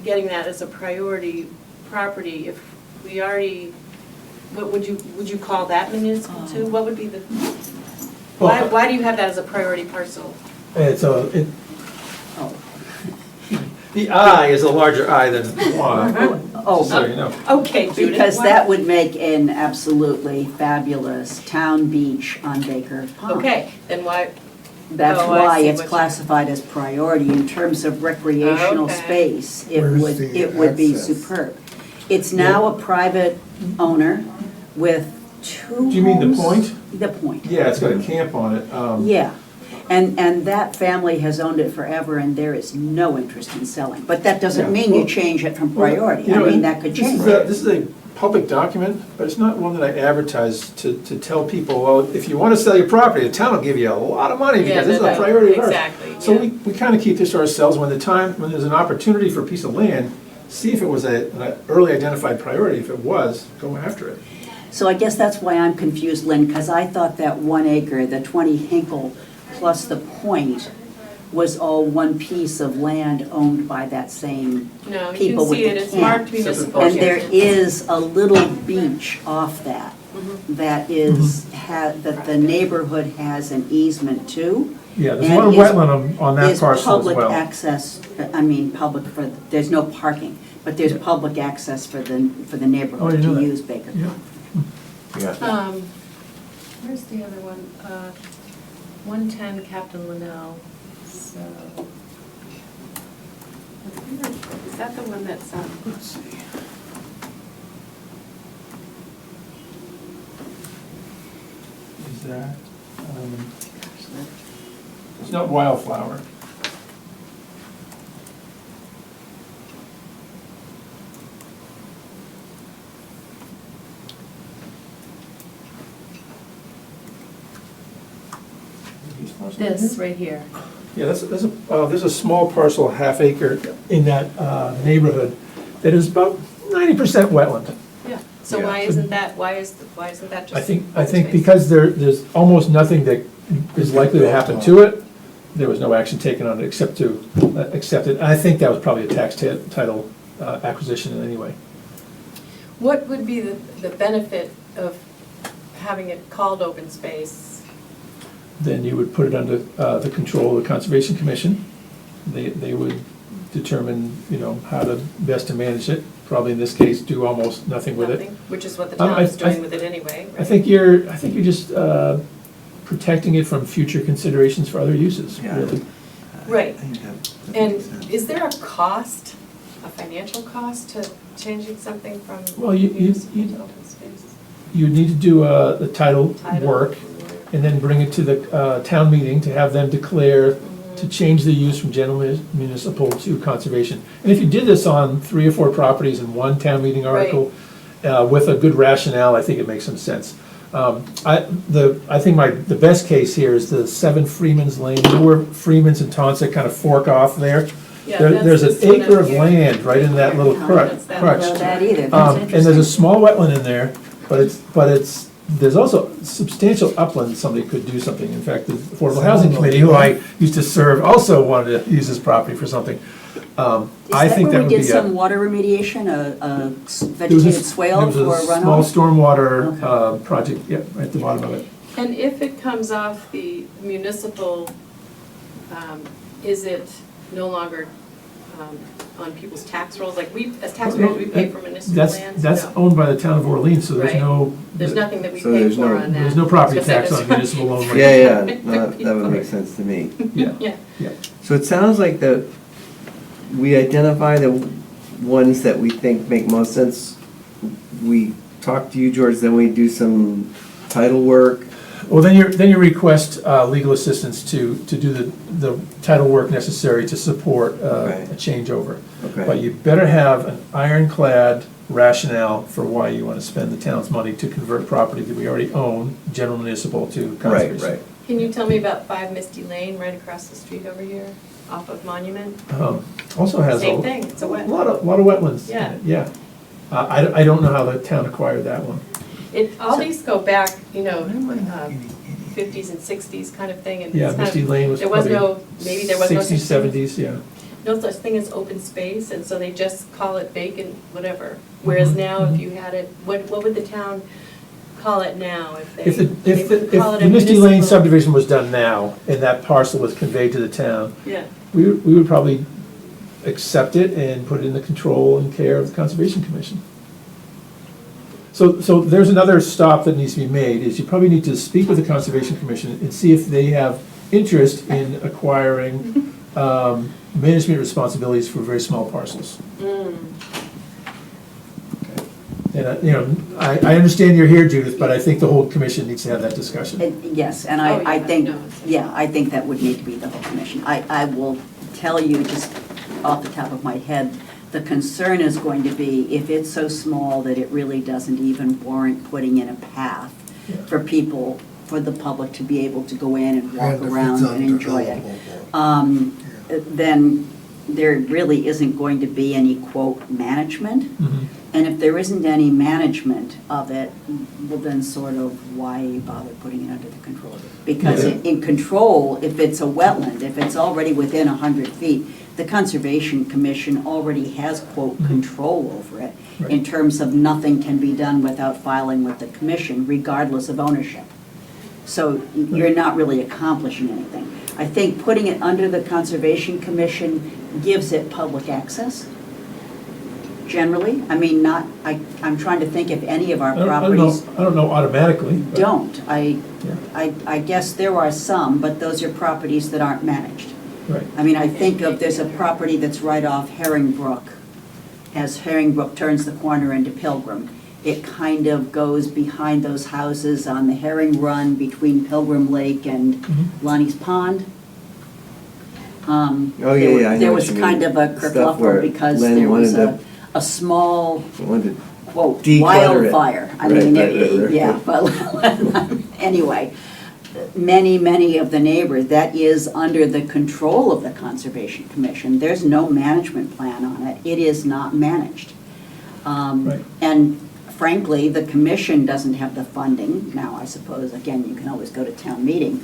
getting that as a priority property if we already, what would you call that municipal too? What would be the, Well, why do you have that as a priority parcel? It's oh, the I is a larger I than Y. Oh, so you know. Okay, Judith. because wow. that would make an absolutely fabulous town beach on Baker Pond. Okay, then why, That's Oh, I why see it's what you- classified as priority in terms of recreational Okay. space. Where's the It would be access? superb. It's now a private owner with two Do you mean the homes. point? The Point. Yeah, it's got a camp on it. Yeah, and that family has owned it forever, and there is no interest in selling. But that doesn't Yeah. mean you Well, change it from priority. You know, I mean, and that could this change. is This is a public document, but it's not one that I advertise to tell people, well, if you want to sell your property, the town will give you a lot of money Yeah, because this is a right, priority of ours. exactly, So yeah. we kind of keep this to ourselves. When there's an opportunity for a piece of land, see if it was an early identified priority. If it was, go after it. So I guess that's why I'm confused, Lynn, because I thought that 1 acre, the 20 Hinkle plus the Point, was all one piece of land owned by that same no, you people can with see it, the it's camp. marked municipal. And there here. is a little beach off that, that is, that the neighborhood has an easement to. Yeah, there's a And lot of is- wetland on that Is parcel as public well. access, I mean, public for, there's no parking, but there's public access for the Oh, neighborhood you know to that. use Baker. Yeah. Yeah. Where's the other one? 110 Captain Linnell, so. Is that the one that's, Let's see. Is that, it's not Wildflower. this right here? Yeah, there's a small parcel, half acre, in that neighborhood that is about 90% wetland. Yeah, so Yeah. why isn't that, why isn't that just? I think open space? because there's almost nothing that is likely to happen to it, there was no action taken on it except to accept it. And I think that was probably a tax title acquisition anyway. What would be the benefit of having it called open space? Then you would put it under the control of the Conservation Commission. They would determine, how to best to manage it. Probably in this case, do almost nothing with it. Nothing, which is what the I- town is I- doing with it anyway. I think you're just protecting it from future considerations for other uses, Yeah. really. Right. I think that And makes sense. is there a cost, a financial cost to changing something from Well, you- municipal to open space? You need to do the title Title work and then bring it to the town meeting to have them declare to change the use from general municipal to conservation. And if you did this on 3 or 4 properties in one town meeting article, with a good rationale, I think it makes some sense. I think the best case here is the 7 Freeman's Lane, where Freeman's and Tonsett kind of fork off there. Yeah, There's an this one acre up of here. land right in that little Yeah, crutch. that's that. I don't know that either, And that's there's a interesting. small wetland in there, there's also substantial upland somebody could do something. In fact, the Affordable Housing Committee, who I used to serve, also wanted to use this property for something. I think that would be Is that where we did some a. water remediation, a there was a- vegetated swale for There was a small runoff? stormwater project, yeah, right at the bottom of it. And if it comes off the municipal, is it no longer on people's tax rolls? Like we, as taxpayers, we pay for municipal lands? That's No. owned by the town of Orleans, so there's Right. no. There's nothing that we So pay there's for no- on that. There's no property I was gonna tax say on there's- municipal owned land. Yeah, no, that would make sense to me. Yeah, Yeah, yeah. So it sounds like that we identify the ones that we think make most sense. We talk to you, George, then we do some title work. Well, then you request legal assistance to do the title work necessary to support Okay. a changeover. But Okay, you better have an ironclad rationale for why you want to spend the town's money to convert property that we already own, general municipal, to right, conservation. right. can you tell me about 5 Misty Lane, right across the street over here, off of Monument? Also has a Same thing, it's a wet. lot of wetlands in Yeah. it, yeah. I don't know how the town acquired that one. All these go back, 50s and 60s kind of thing, and Yeah, it's kind Misty of, Lane was there was probably no, maybe there was no. 60s, such thing- 70s, yeah. No such thing as open space, and so they just call it vacant, whatever. Whereas Mhm, now, mhm. if you had it, what would the town call it now if they? If they call it a the Misty Lane municipal- subdivision was done now, and that parcel was conveyed to the town, Yeah, we would probably accept it and put it in the control and care of the Conservation Commission. So there's another stop that needs to be made, is you probably need to speak with the Conservation Commission and see if they have interest in acquiring management responsibilities for very small parcels. And, I understand you're here, Judith, but I think the whole commission needs to have that discussion. Yes, and Oh, I yeah, think, no. I think that would need to be the whole commission. I will tell you, just off the top of my head, the concern is going to be if it's so small that it really doesn't even warrant putting in a path Yeah. for people, for the public to be able to go in and walk And if it's around and enjoy it. undevelopable. Then there really isn't going to be any, quote, management. Mhm. And if there isn't any management of it, well then sort of why bother putting it under the control? Because Yeah. in control, if it's a wetland, if it's already within 100 feet, the Conservation Commission already has, quote, Mhm. control over it in Right. terms of nothing can be done without filing with the commission regardless of ownership. So you're not really accomplishing anything. I think putting it under the Conservation Commission gives it public access, generally. I mean, I'm trying to think if any of our I don't properties know, I don't know automatically. but- don't. Yeah. I guess there are some, but those are properties that aren't managed. Right. I mean, I think of, there's a property that's right off Herringbrook. As Herringbrook turns the corner into Pilgrim, it kind of goes behind those houses on the Herring Run between Pilgrim Lake and Mhm. Lonnie's Pond. Oh, yeah, There yeah, I know There what was you kind mean. of a Stuff where kerfluffle because Len there was wanted a small, Wanted quote, Declutter it. wildfire. I mean, Right. yeah, but anyway, many of the neighbors, that is under the control of the Conservation Commission. There's no management plan on it. It is not managed. Right. And frankly, the commission doesn't have the funding. Now, I suppose, again, you can always go to town meeting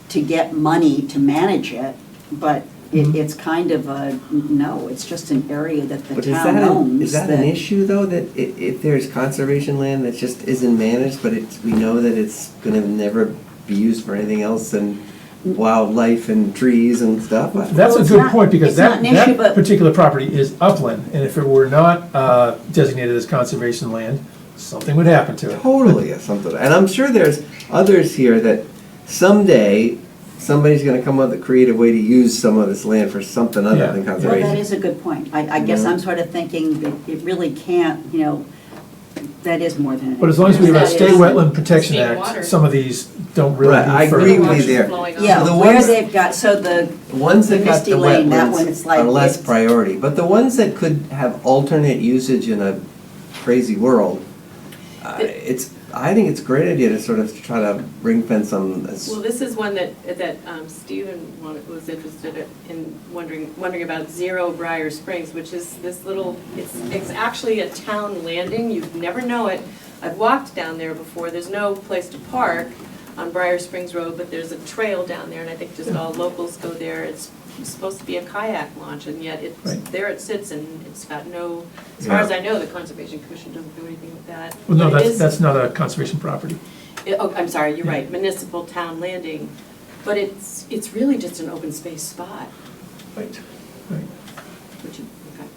to get money to manage it, but Mhm. it's kind of a, no, it's just an area that the But is town that, owns. is that an issue though, that if there's conservation land that just isn't managed, but we know that it's gonna never be used for anything else than wildlife and trees and stuff? That's Well, a it's good not- point, because it's not an issue, that but- particular property is upland, and if it were not designated as conservation land, something would happen to it. Totally, something, and I'm sure there's others here that someday, somebody's gonna come up with a creative way to use some of this land for something other Yeah. than Well, that conservation. is a good point. I guess Yeah. I'm sort of thinking that it really can't, that is more than. But as long as we have a That State is Wetland Protection state Act, water. some of these don't really Right, I be for. agree with you Water's there. flowing off. Yeah, So the where ones- they've got, so the, The ones that got Misty the Lane, that one, wetlands it's like are less it's- priority, but the ones that could have alternate usage in a crazy world, I think it's a great idea to sort of try to ring fence them as. Well, this is one that Stephen was interested in wondering about Zero Briar Springs, which is this little, it's actually a town landing, you'd never know it. I've walked down there before, there's no place to park on Briar Springs Road, but there's a trail down there, and I think just all locals go there. It's supposed to be a kayak launch, and yet Right. there it sits, and it's got no, as far Yeah. as I know, the Conservation Commission doesn't do anything with that. Well, no, But it is- that's not a conservation property. Oh, I'm sorry, you're Yeah. right, municipal town landing, but it's really just an open space spot, Right. Right. which, okay.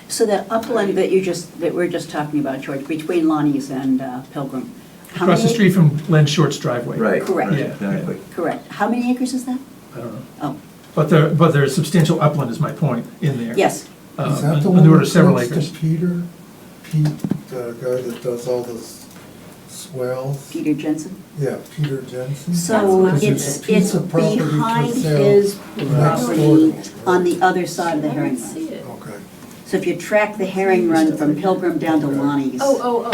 so that upland that we're just talking about, George, between Lonnie's and Pilgrim. how Across the many- street from Len Short's driveway. Right. Correct. right, Yeah, Exactly. Correct. How many acres is that? I don't know. Oh, But there's substantial upland is my point in there. yes. Is that the On one the order of several that's acres. next to Pete, the guy that does all the swells? Peter Jensen? Yeah, Peter Jensen. So Because it's a piece of property for behind sale his next door property to him, on right? the other side of the I herring don't see run. it. Okay. So if you track the herring run from Pilgrim down to Lonnie's, Oh,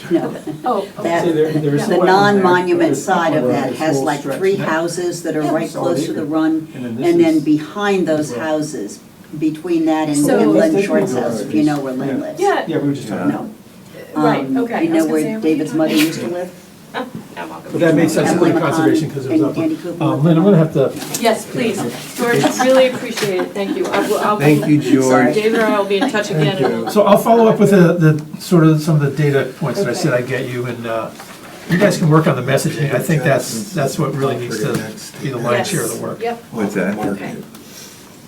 you know, oh, that, See, there is the some wetland non-monument there, but side of it's that this has whole like stretch. 3 And that- houses that are Yeah. right close to the run, And then this and then is- behind those Well- houses, between that and So- and Len Let's Short's take a house, look. if you know where Len Yeah. lives. yeah, Yeah, we were just talking Yeah. about. No. right, okay. You I was know gonna say, where where David's you mother talking? used to live? Oh, I'm welcome. But that makes sense to Emily put McConnell conservation because it was and up. Andy Cooper. Lynn, I'm gonna have to, Yes, please, George, really appreciate it, thank you. I'll be- Thank you, George. David or I will be in touch again. Thank and you. we'll- so I'll follow up with the sort of some of the data points that I said I'd get you, and you guys can work on the messaging. I think that's what really needs to be the lion's share of the work. Yep, What's that? okay.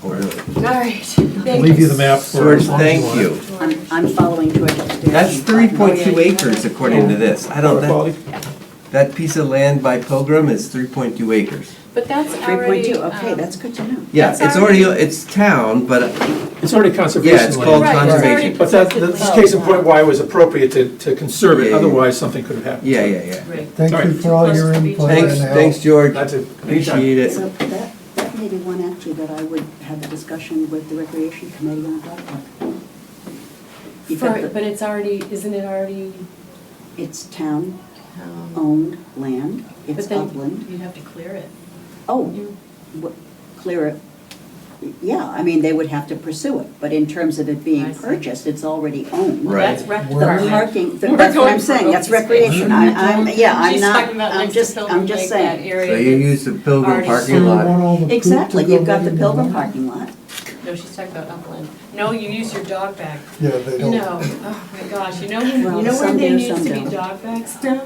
Oh, really? All right. I'll Thank leave you the map for George, as long as thank want it. you. I'm following George upstairs. That's 3.2 acres according to this. I don't, Water quality? that piece of land by Pilgrim is 3.2 acres. But that's 3.2, already. okay, that's good to know. Yeah, That's it's already- already, it's town, but It's already conservation yeah, it's land. called Right, it's already conservation. But that's case in point why it was appropriate to conserve it, Yeah, yeah. otherwise something could have happened. Yeah, yeah, yeah. Right. Thank All you right. for all Too your close to the input beach. and Thanks, help. thanks, George. That's it. Appreciate it. So that may be one actually that I would have a discussion with the Recreation Committee on dog park. You've got But the- it's already, isn't it already? It's town-owned land, it's But then upland. you'd have to clear it. Oh, You- clear it. Yeah, I mean, they would have to pursue it, but in terms of it I being see. purchased, it's already owned. Well, Right. that's rec The department. parking, We're that's what going I'm for saying, that's open space. recreation. I'm She's not, talking about I'm next to just, Pilgrim I'm just Lake, that saying. area So you that's use the Pilgrim already parking So you sold. want all the poop Exactly, to go you've got back the in Pilgrim barn? parking lot. No, she's talking about upland. No, you use your dog bag. Yeah, they don't. No, oh my gosh, you know, Well, you know where some there do, needs some to be don't. dog bags now?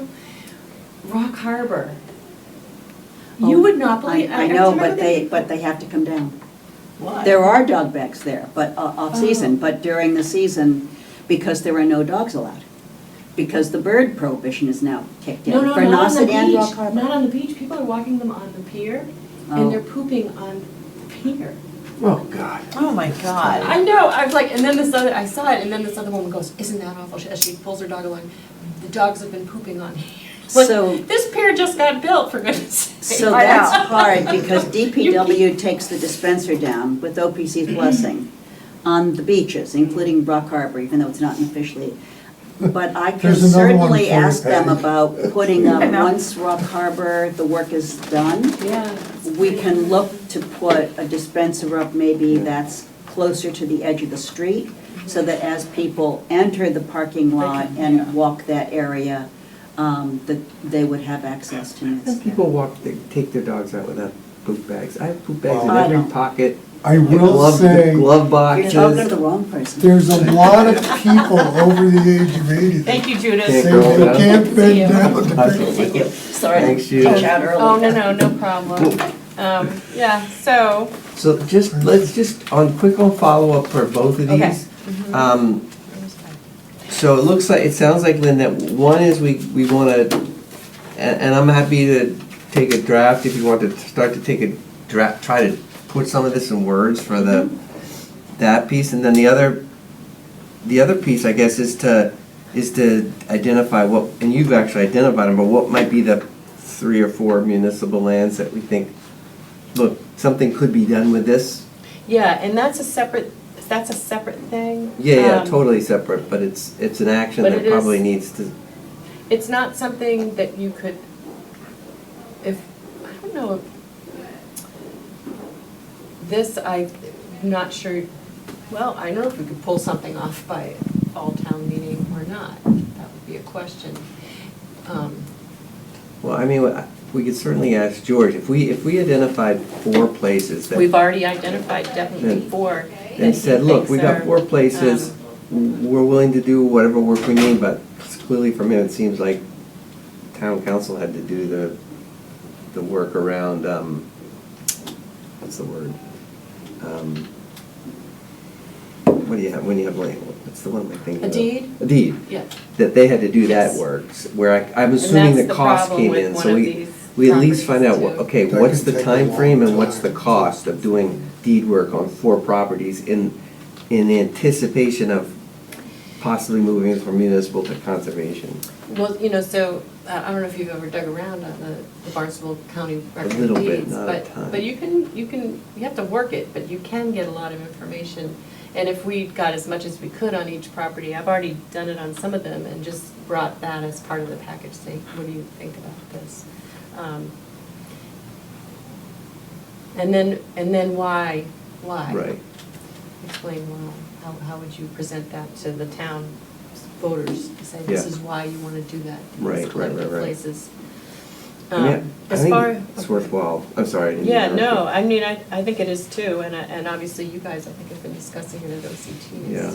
Rock Harbor. Oh, You would not believe. I know, but they have to come down. Why? There are dog bags there, but off-season, Oh. but during the season, because there are no dogs allowed. Because the bird prohibition is now kicked in No, no, for not on the Nauset and Rock beach, Harbor. not on the beach. People are walking them on the pier, Oh. and they're pooping on the pier. Oh, God. Oh, my God. I know, I was like, and then this other, I saw it, and then this other woman goes, isn't that awful? As she pulls her dog along, the dogs have been pooping on here. Like, So- this pier just got built, for goodness sake. So I that's know. hard, because DPW takes the dispenser down with OPC's blessing on the beaches, including Rock Harbor, even though it's not officially. But I can There's another one certainly for you, ask them Patty. about putting up, I know. once Rock Harbor, the work is done, Yeah. we can look to put a dispenser up maybe that's closer to the edge of the street, so that as people enter the parking lot They can- yeah. and walk that area, that they would have access to Some Netscape. people take their dogs out without poop bags. I have poop bags in Well, I every don't. pocket. I will say, Glove You're boxes. talking to the wrong person. there's a lot of people over the age of 80 that Thank you, Judith. Can't say go they down. can't See bend you. down to Thank you. pick. Sorry Thanks, to catch Judith. out early. Oh, no problem. Yeah, so, So let's just, on quick on follow-up for both of Okay. these. So it looks like, it sounds like, Lynn, that one is we wanna, and I'm happy to take a draft if you want to start to take a draft, try to put some of this in words for that piece, and then the other piece, I guess, is to identify what, and you've actually identified them, but what might be the 3 or 4 municipal lands that we think, look, something could be done with this. yeah, and that's a separate thing. Yeah, Um, totally separate, but it's an action but that it is- probably needs to, It's not something that you could, I don't know, this, I'm not sure, well, I don't know if we could pull something off by fall town meeting or not. That would be a question. well, I mean, we could certainly ask George, if we identified 4 places that. We've already identified definitely 4. that And he said, look, thinks we got are, 4 places, we're willing to do whatever work we need, but clearly from him, it seems like town council had to do the work around, what's the word? What do you have, when you have land, what's the one am I thinking A of? deed? A deed, Yeah. that they had to do that Yes. work, where I'm And assuming that's the cost problem came with in, one so of we these at least find out, properties, too. okay, That what's could the take a time long frame and what's the time. cost of doing deed work on 4 properties in anticipation of possibly moving it from municipal to conservation? Well, so, I don't know if you've ever dug around on the Barnstable County record of little bit, deeds, not a but, ton. but you have to work it, but you can get a lot of information. And if we got as much as we could on each property, I've already done it on some of them and just brought that as part of the package, say, what do you think about this? And then why? Right. Explain why. How would you present that to the town voters to say, this Yeah. is why you want to do that in Right, these right, collective right, right. places? Yeah, I As far. think it's worthwhile, I'm sorry. I didn't Yeah, interrupt no, you. I mean, I think it is too, and obviously you guys, I think, have been discussing it at OCTs. Yeah.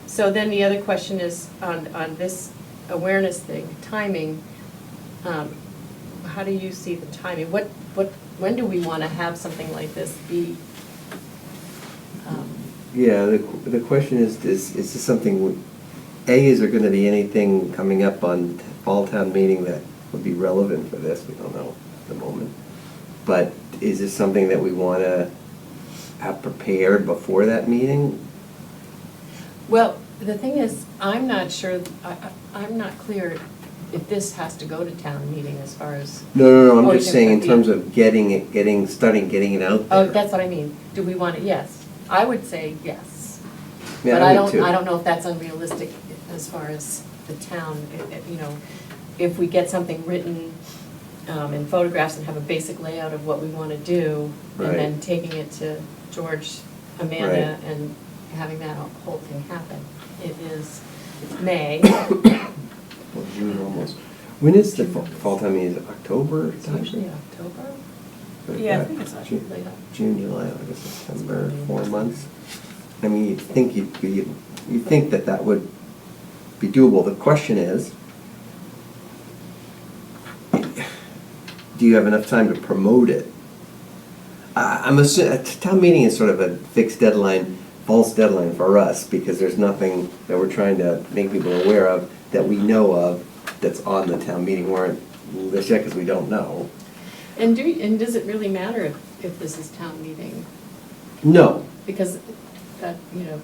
So then the other question is, on this awareness thing, timing, how do you see the timing? When do we want to have something like this be? Yeah, the question is this something, is there gonna be anything coming up on fall town meeting that would be relevant for this? We don't know at the moment. But is this something that we wanna have prepared before that meeting? Well, the thing is, I'm not sure, I'm not clear if this has to go to town meeting as far as, No, Oh, I'm just you saying in think terms of getting it out there. oh, that's what I mean. Do we want it? Yes. I would say yes. Yeah, But I would too. I don't know if that's unrealistic as far as the town, you know, if we get something written in photographs and have a basic layout of what we want to do, and then Right. taking it to George, Amanda, Right. and having that whole thing happen. It is May. Well, June almost. When is the fall time meeting? Is it October? It's usually October. But Yeah, I that- think it's June- actually late. June, July, August, September, 4 months. I mean, you'd think you'd think that would be doable. The question is, do you have enough time to promote it? I'm assuming, a town meeting is sort of a fixed deadline, false deadline for us, because there's nothing that we're trying to make people aware of that we know of that's on the town meeting warrant list yet, because we don't know. And does it really matter if this is town meeting? No. Because that, you know,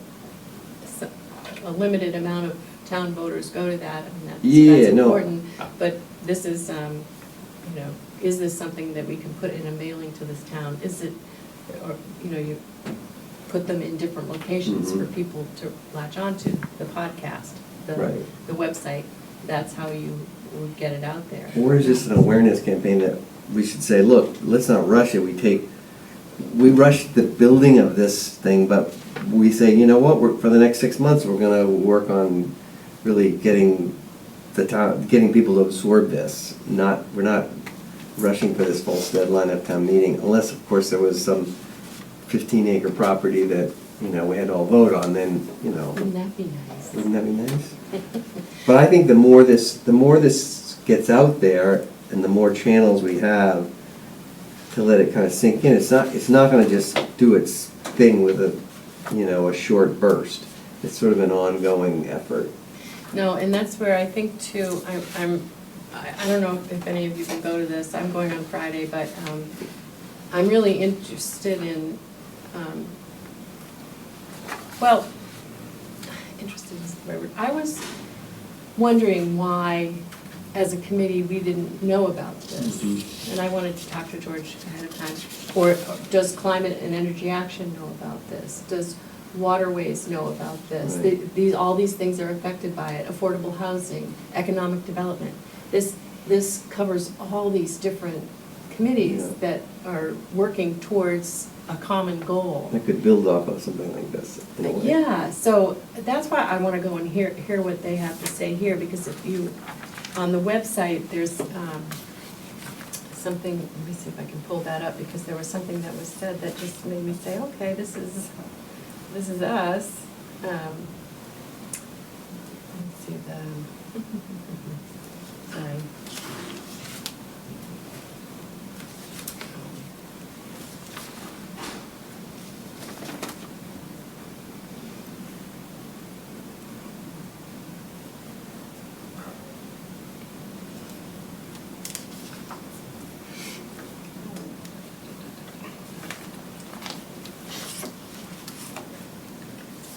a limited amount of town voters go to that, and Yeah, that's no. important. But this is, you know, is this something that we can put in a mailing to this town? Is it, or, you know, you put them in different locations for Mhm. people to latch onto, the podcast, Right. the website, that's how you would get it out there. Or is this an awareness campaign that we should say, look, let's not rush it, we rush the building of this thing, but we say, you know what, for the next 6 months, we're gonna work on really getting people to absorb this. We're not rushing for this false deadline of town meeting, unless, of course, there was some 15-acre property that, you know, we had to all vote on, then, you know. Wouldn't that be nice? Wouldn't that be nice? But I think the more this gets out there, and the more channels we have to let it kind of sink in, it's not gonna just do its thing with a short burst. It's sort of an ongoing effort. No, and that's where I think too, I don't know if any of you can go to this, I'm going on Friday, but I'm really interested in, well, interested is the right word. I was wondering why, as a committee, we didn't know about this. And I wanted to talk to George ahead of time. Or does Climate and Energy Action know about this? Does Waterways know about this? Right. All these things are affected by it, affordable housing, economic development. This covers all these different committees Yeah. that are working towards a common goal. I could build off of something like this in a way. Yeah, so that's why I want to go and hear what they have to say here, because if you, on the website, there's something, let me see if I can pull that up, because there was something that was said that just made me say, okay, this is us. Let's see, sorry.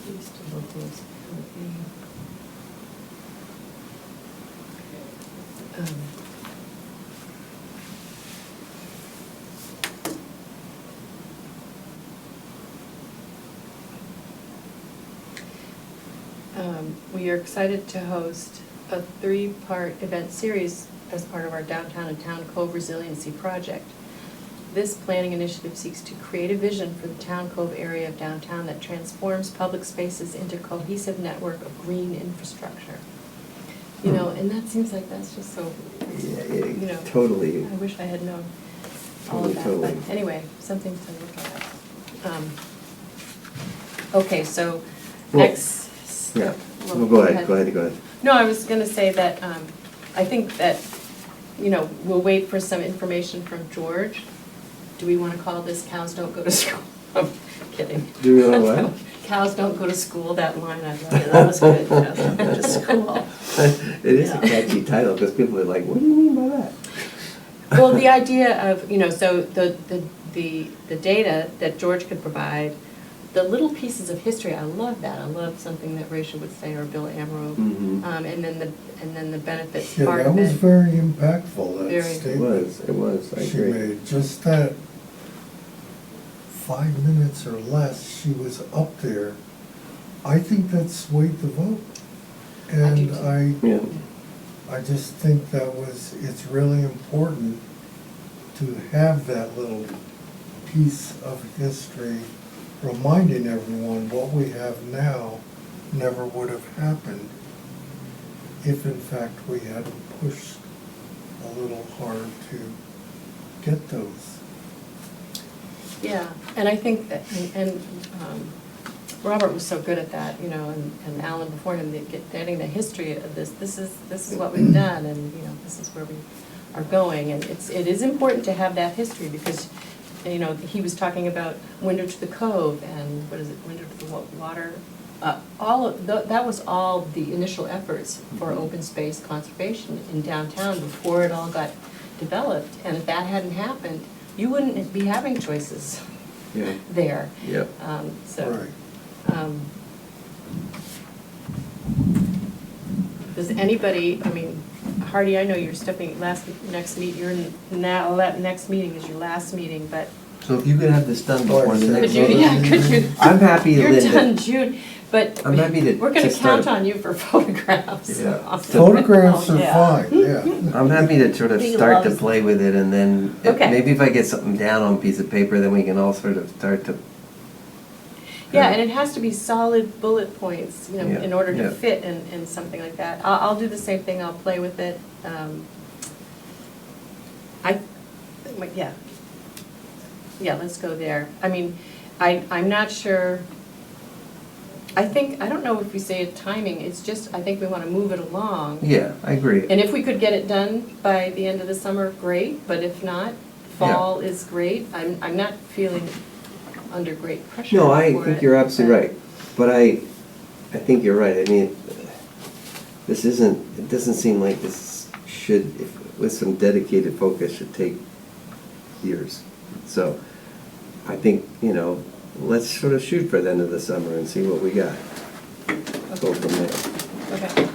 Used to look those, we are excited to host a 3-part event series as part of our Downtown and Town Cove Resiliency Project. This planning initiative seeks to create a vision for the Town Cove area of downtown that transforms public spaces into a cohesive network of green infrastructure. You know, and that seems like that's just so, you know. Totally. I wish I had known all of that, Totally. but anyway, something to look at. Okay, so Well, next Yeah, step. well, go ahead. No, I was gonna say that, I think that you know, we'll wait for some information from George. Do we want to call this cows don't go to school? I'm kidding. Do we know what? Cows don't go to school, that line, I love it, that was good, cows don't go to school. It is a catchy title, because people are like, what do you mean by that? Well, the idea of, you know, so the data that George could provide, the little pieces of history, I love that. I love something that Rachel would say, or Bill Amaro. Mhm. And then the benefits Yeah, part that of was it. very impactful, that Very. statement. It was, I She agree. made just that 5 minutes or less, she was up there. I think that swayed the vote. And too. Yeah, I just think it's really important to have that little piece of history reminding everyone what we have now never would have happened if in fact we hadn't pushed a little hard to get those. Yeah, and I think that, Robert was so good at that, you know, and Alan before him, getting the history of this. This is what we've done, and, you know, this is where we are going. And it is important to have that history because, you know, he was talking about window to the cove and, what is it, window to the water. All of, that was all the initial efforts for open space conservation in downtown before it all got developed. And if that hadn't happened, you wouldn't be having choices yeah, there. yeah. So. Right. Does anybody, I mean, Hardy, I know you're stepping, next meeting is your last meeting, but So if you could have this done before the Could next could you, meeting. yeah, could you? I'm happy, You're Linda. done June, but I'm happy to. we're gonna to start- count on you for photographs. Yeah. Photographs are Yeah. fine, yeah. I'm happy to sort of He start to loves play with it, and then Okay. maybe if I get something down on a piece of paper, then we can all sort of start to. Yeah, and it has to be solid bullet points, you know, Yeah, in order yeah. to fit in something like that. I'll do the same thing, I'll play with it. Yeah. Yeah, let's go there. I mean, I'm not sure, I don't know if we say a timing, it's just, I think we want to move it along. Yeah, I agree. And if we could get it done by the end of the summer, great, but if not, fall is great. I'm not feeling under great pressure No, I for think it, you're absolutely but- right, but I think you're right. I mean, it doesn't seem like this should, with some dedicated focus, should take years. So I think, you know, let's sort of shoot for the end of the summer and see what we got. Go from there. Okay.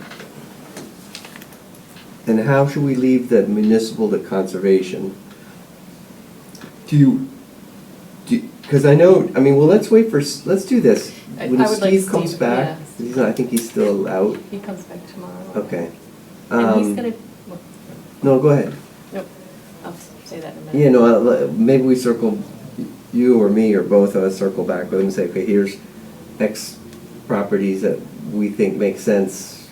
And how should we leave the municipal to conservation? Because I know, I mean, well, let's do this. I When would like Steve comes Steve, back, yeah. I think he's still out. He comes back tomorrow. Okay. And he's gonna, well, No, go ahead. nope, I'll say that in a minute. Yeah, no, maybe we circle, you or me or both of us circle back with him and say, okay, here's X properties that we think make sense.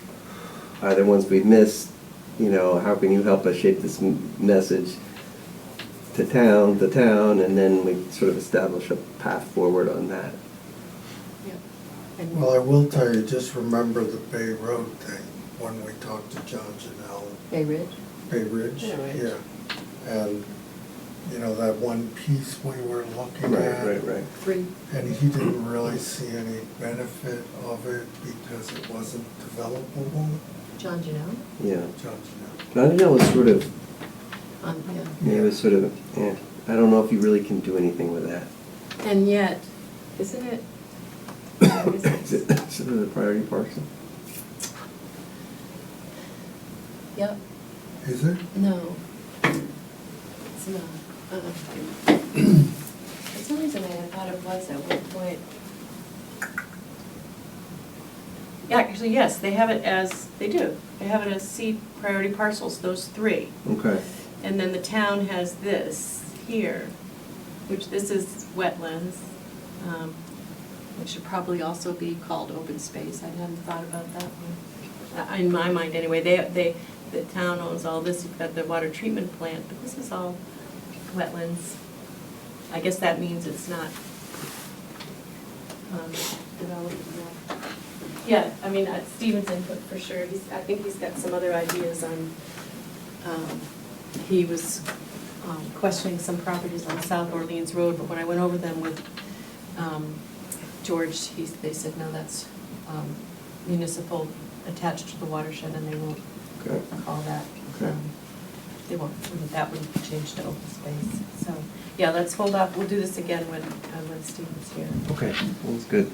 Are there ones we've missed? You know, how can you help us shape this message to the town, and then we sort of establish a path forward on that. Yeah. And- Well, I will tell you, just remember the Bay Road thing when we talked to John Janelle, Bay Ridge? Bay Ridge, Bay Ridge. yeah. And, you know, that one piece we were looking at. Right. 3. And he didn't really see any benefit of it because it wasn't developable, John Janelle? Yeah. John Janelle. John Janelle was sort of, Yeah. it was sort of, I don't know if you really can do anything with that. And yet, isn't it? Is it a priority parcel? Yep, Is it? no. It's not. For some reason I thought it was at one point. Yeah, actually, yes, they have it as, they do. They have it as C priority parcels, those 3. Okay. And then the town has this here, which this is wetlands, which should probably also be called open space. I hadn't thought about that one. In my mind, anyway, the town owns all this. You've got the water treatment plant, but this is all wetlands. I guess that means it's not developed enough. Yeah, I mean, Stephen's input for sure. I think he's got some other ideas on he was questioning some properties on South Orleans Road, but when I went over them with George, they said, no, that's municipal attached to the watershed, and they won't Okay. call that. Okay. They won't, that would change to open space. So, yeah, let's hold off, we'll do this again when Steven's here. Okay, that's good.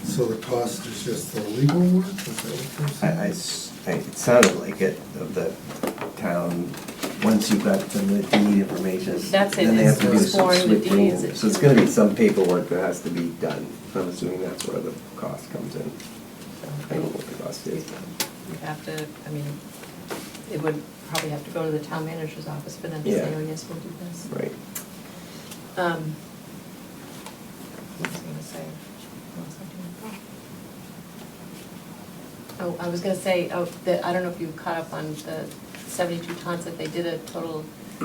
So the cost is just the legal work, is that what you're saying? It sounded like it, of the town, once you've got the deed information. That's it, then they have to do it's some exploring the switching. deeds. So it's gonna be some paperwork that has to be done. I'm assuming that's where the cost comes in. I don't know what the cost is. You'd have to, I mean, it would probably have to go to the town manager's office for them to say, Yeah. oh, yes, we'll do this. Right. What was I gonna say? What was I doing? Oh, I was gonna say, that, I don't know if you caught up on the 72 tons, that they did a total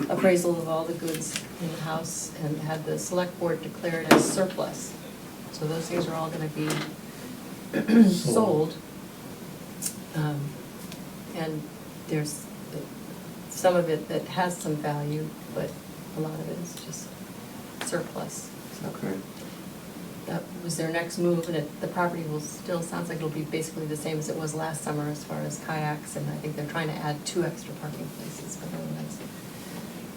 appraisal of all the goods in the house and had the select board declare it as surplus. So those things are all gonna be sold. And there's some of it that has some value, but a lot of it is just surplus. So Okay. that was their next move, and the property will still, sounds like it'll be basically the same as it was last summer as far as kayaks, and I think they're trying to add 2 extra parking places, but otherwise,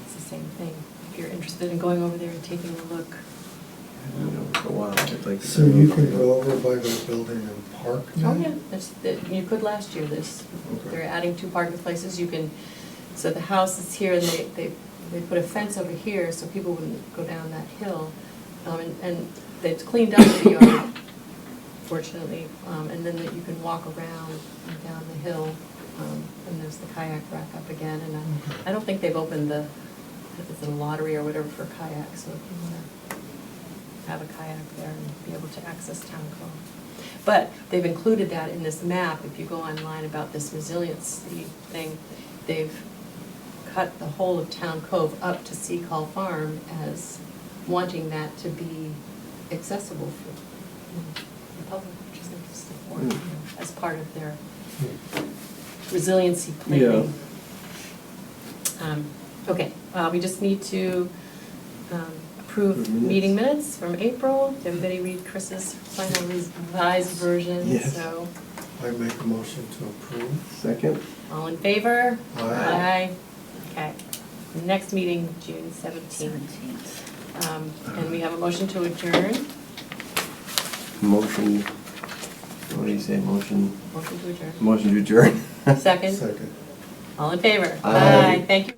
it's the same thing. If you're interested in going over there and taking a look. I haven't been over for a while. I'd like to So you can over. go over by the building and park now? Oh, yeah, you could last year, they're adding 2 parking places, you can, so the house is here, and they put a fence over here, so people wouldn't go down that hill. And they've cleaned up the yard, fortunately, and then that you can walk around and down the hill, and there's the kayak rack up again, and I don't think they've opened the lottery or whatever for kayaks, so if you wanna have a kayak there and be able to access Town Cove. But they've included that in this map, if you go online about this resiliency thing, they've cut the whole of Town Cove up to Sea Call Farm as wanting that to be accessible for the public, which is interesting, as part of their resiliency planning. Okay, we just need to approve Minutes. meeting minutes from April. Did everybody read Chris's final revised version? Yes. So, I make a motion to approve. Second? all in favor? Aye. Okay. Next meeting, June 17th. And we have a motion to adjourn. Motion, what do you say, motion? Motion to adjourn. Motion to adjourn. Second, Second. all in favor? Aye. Thank you.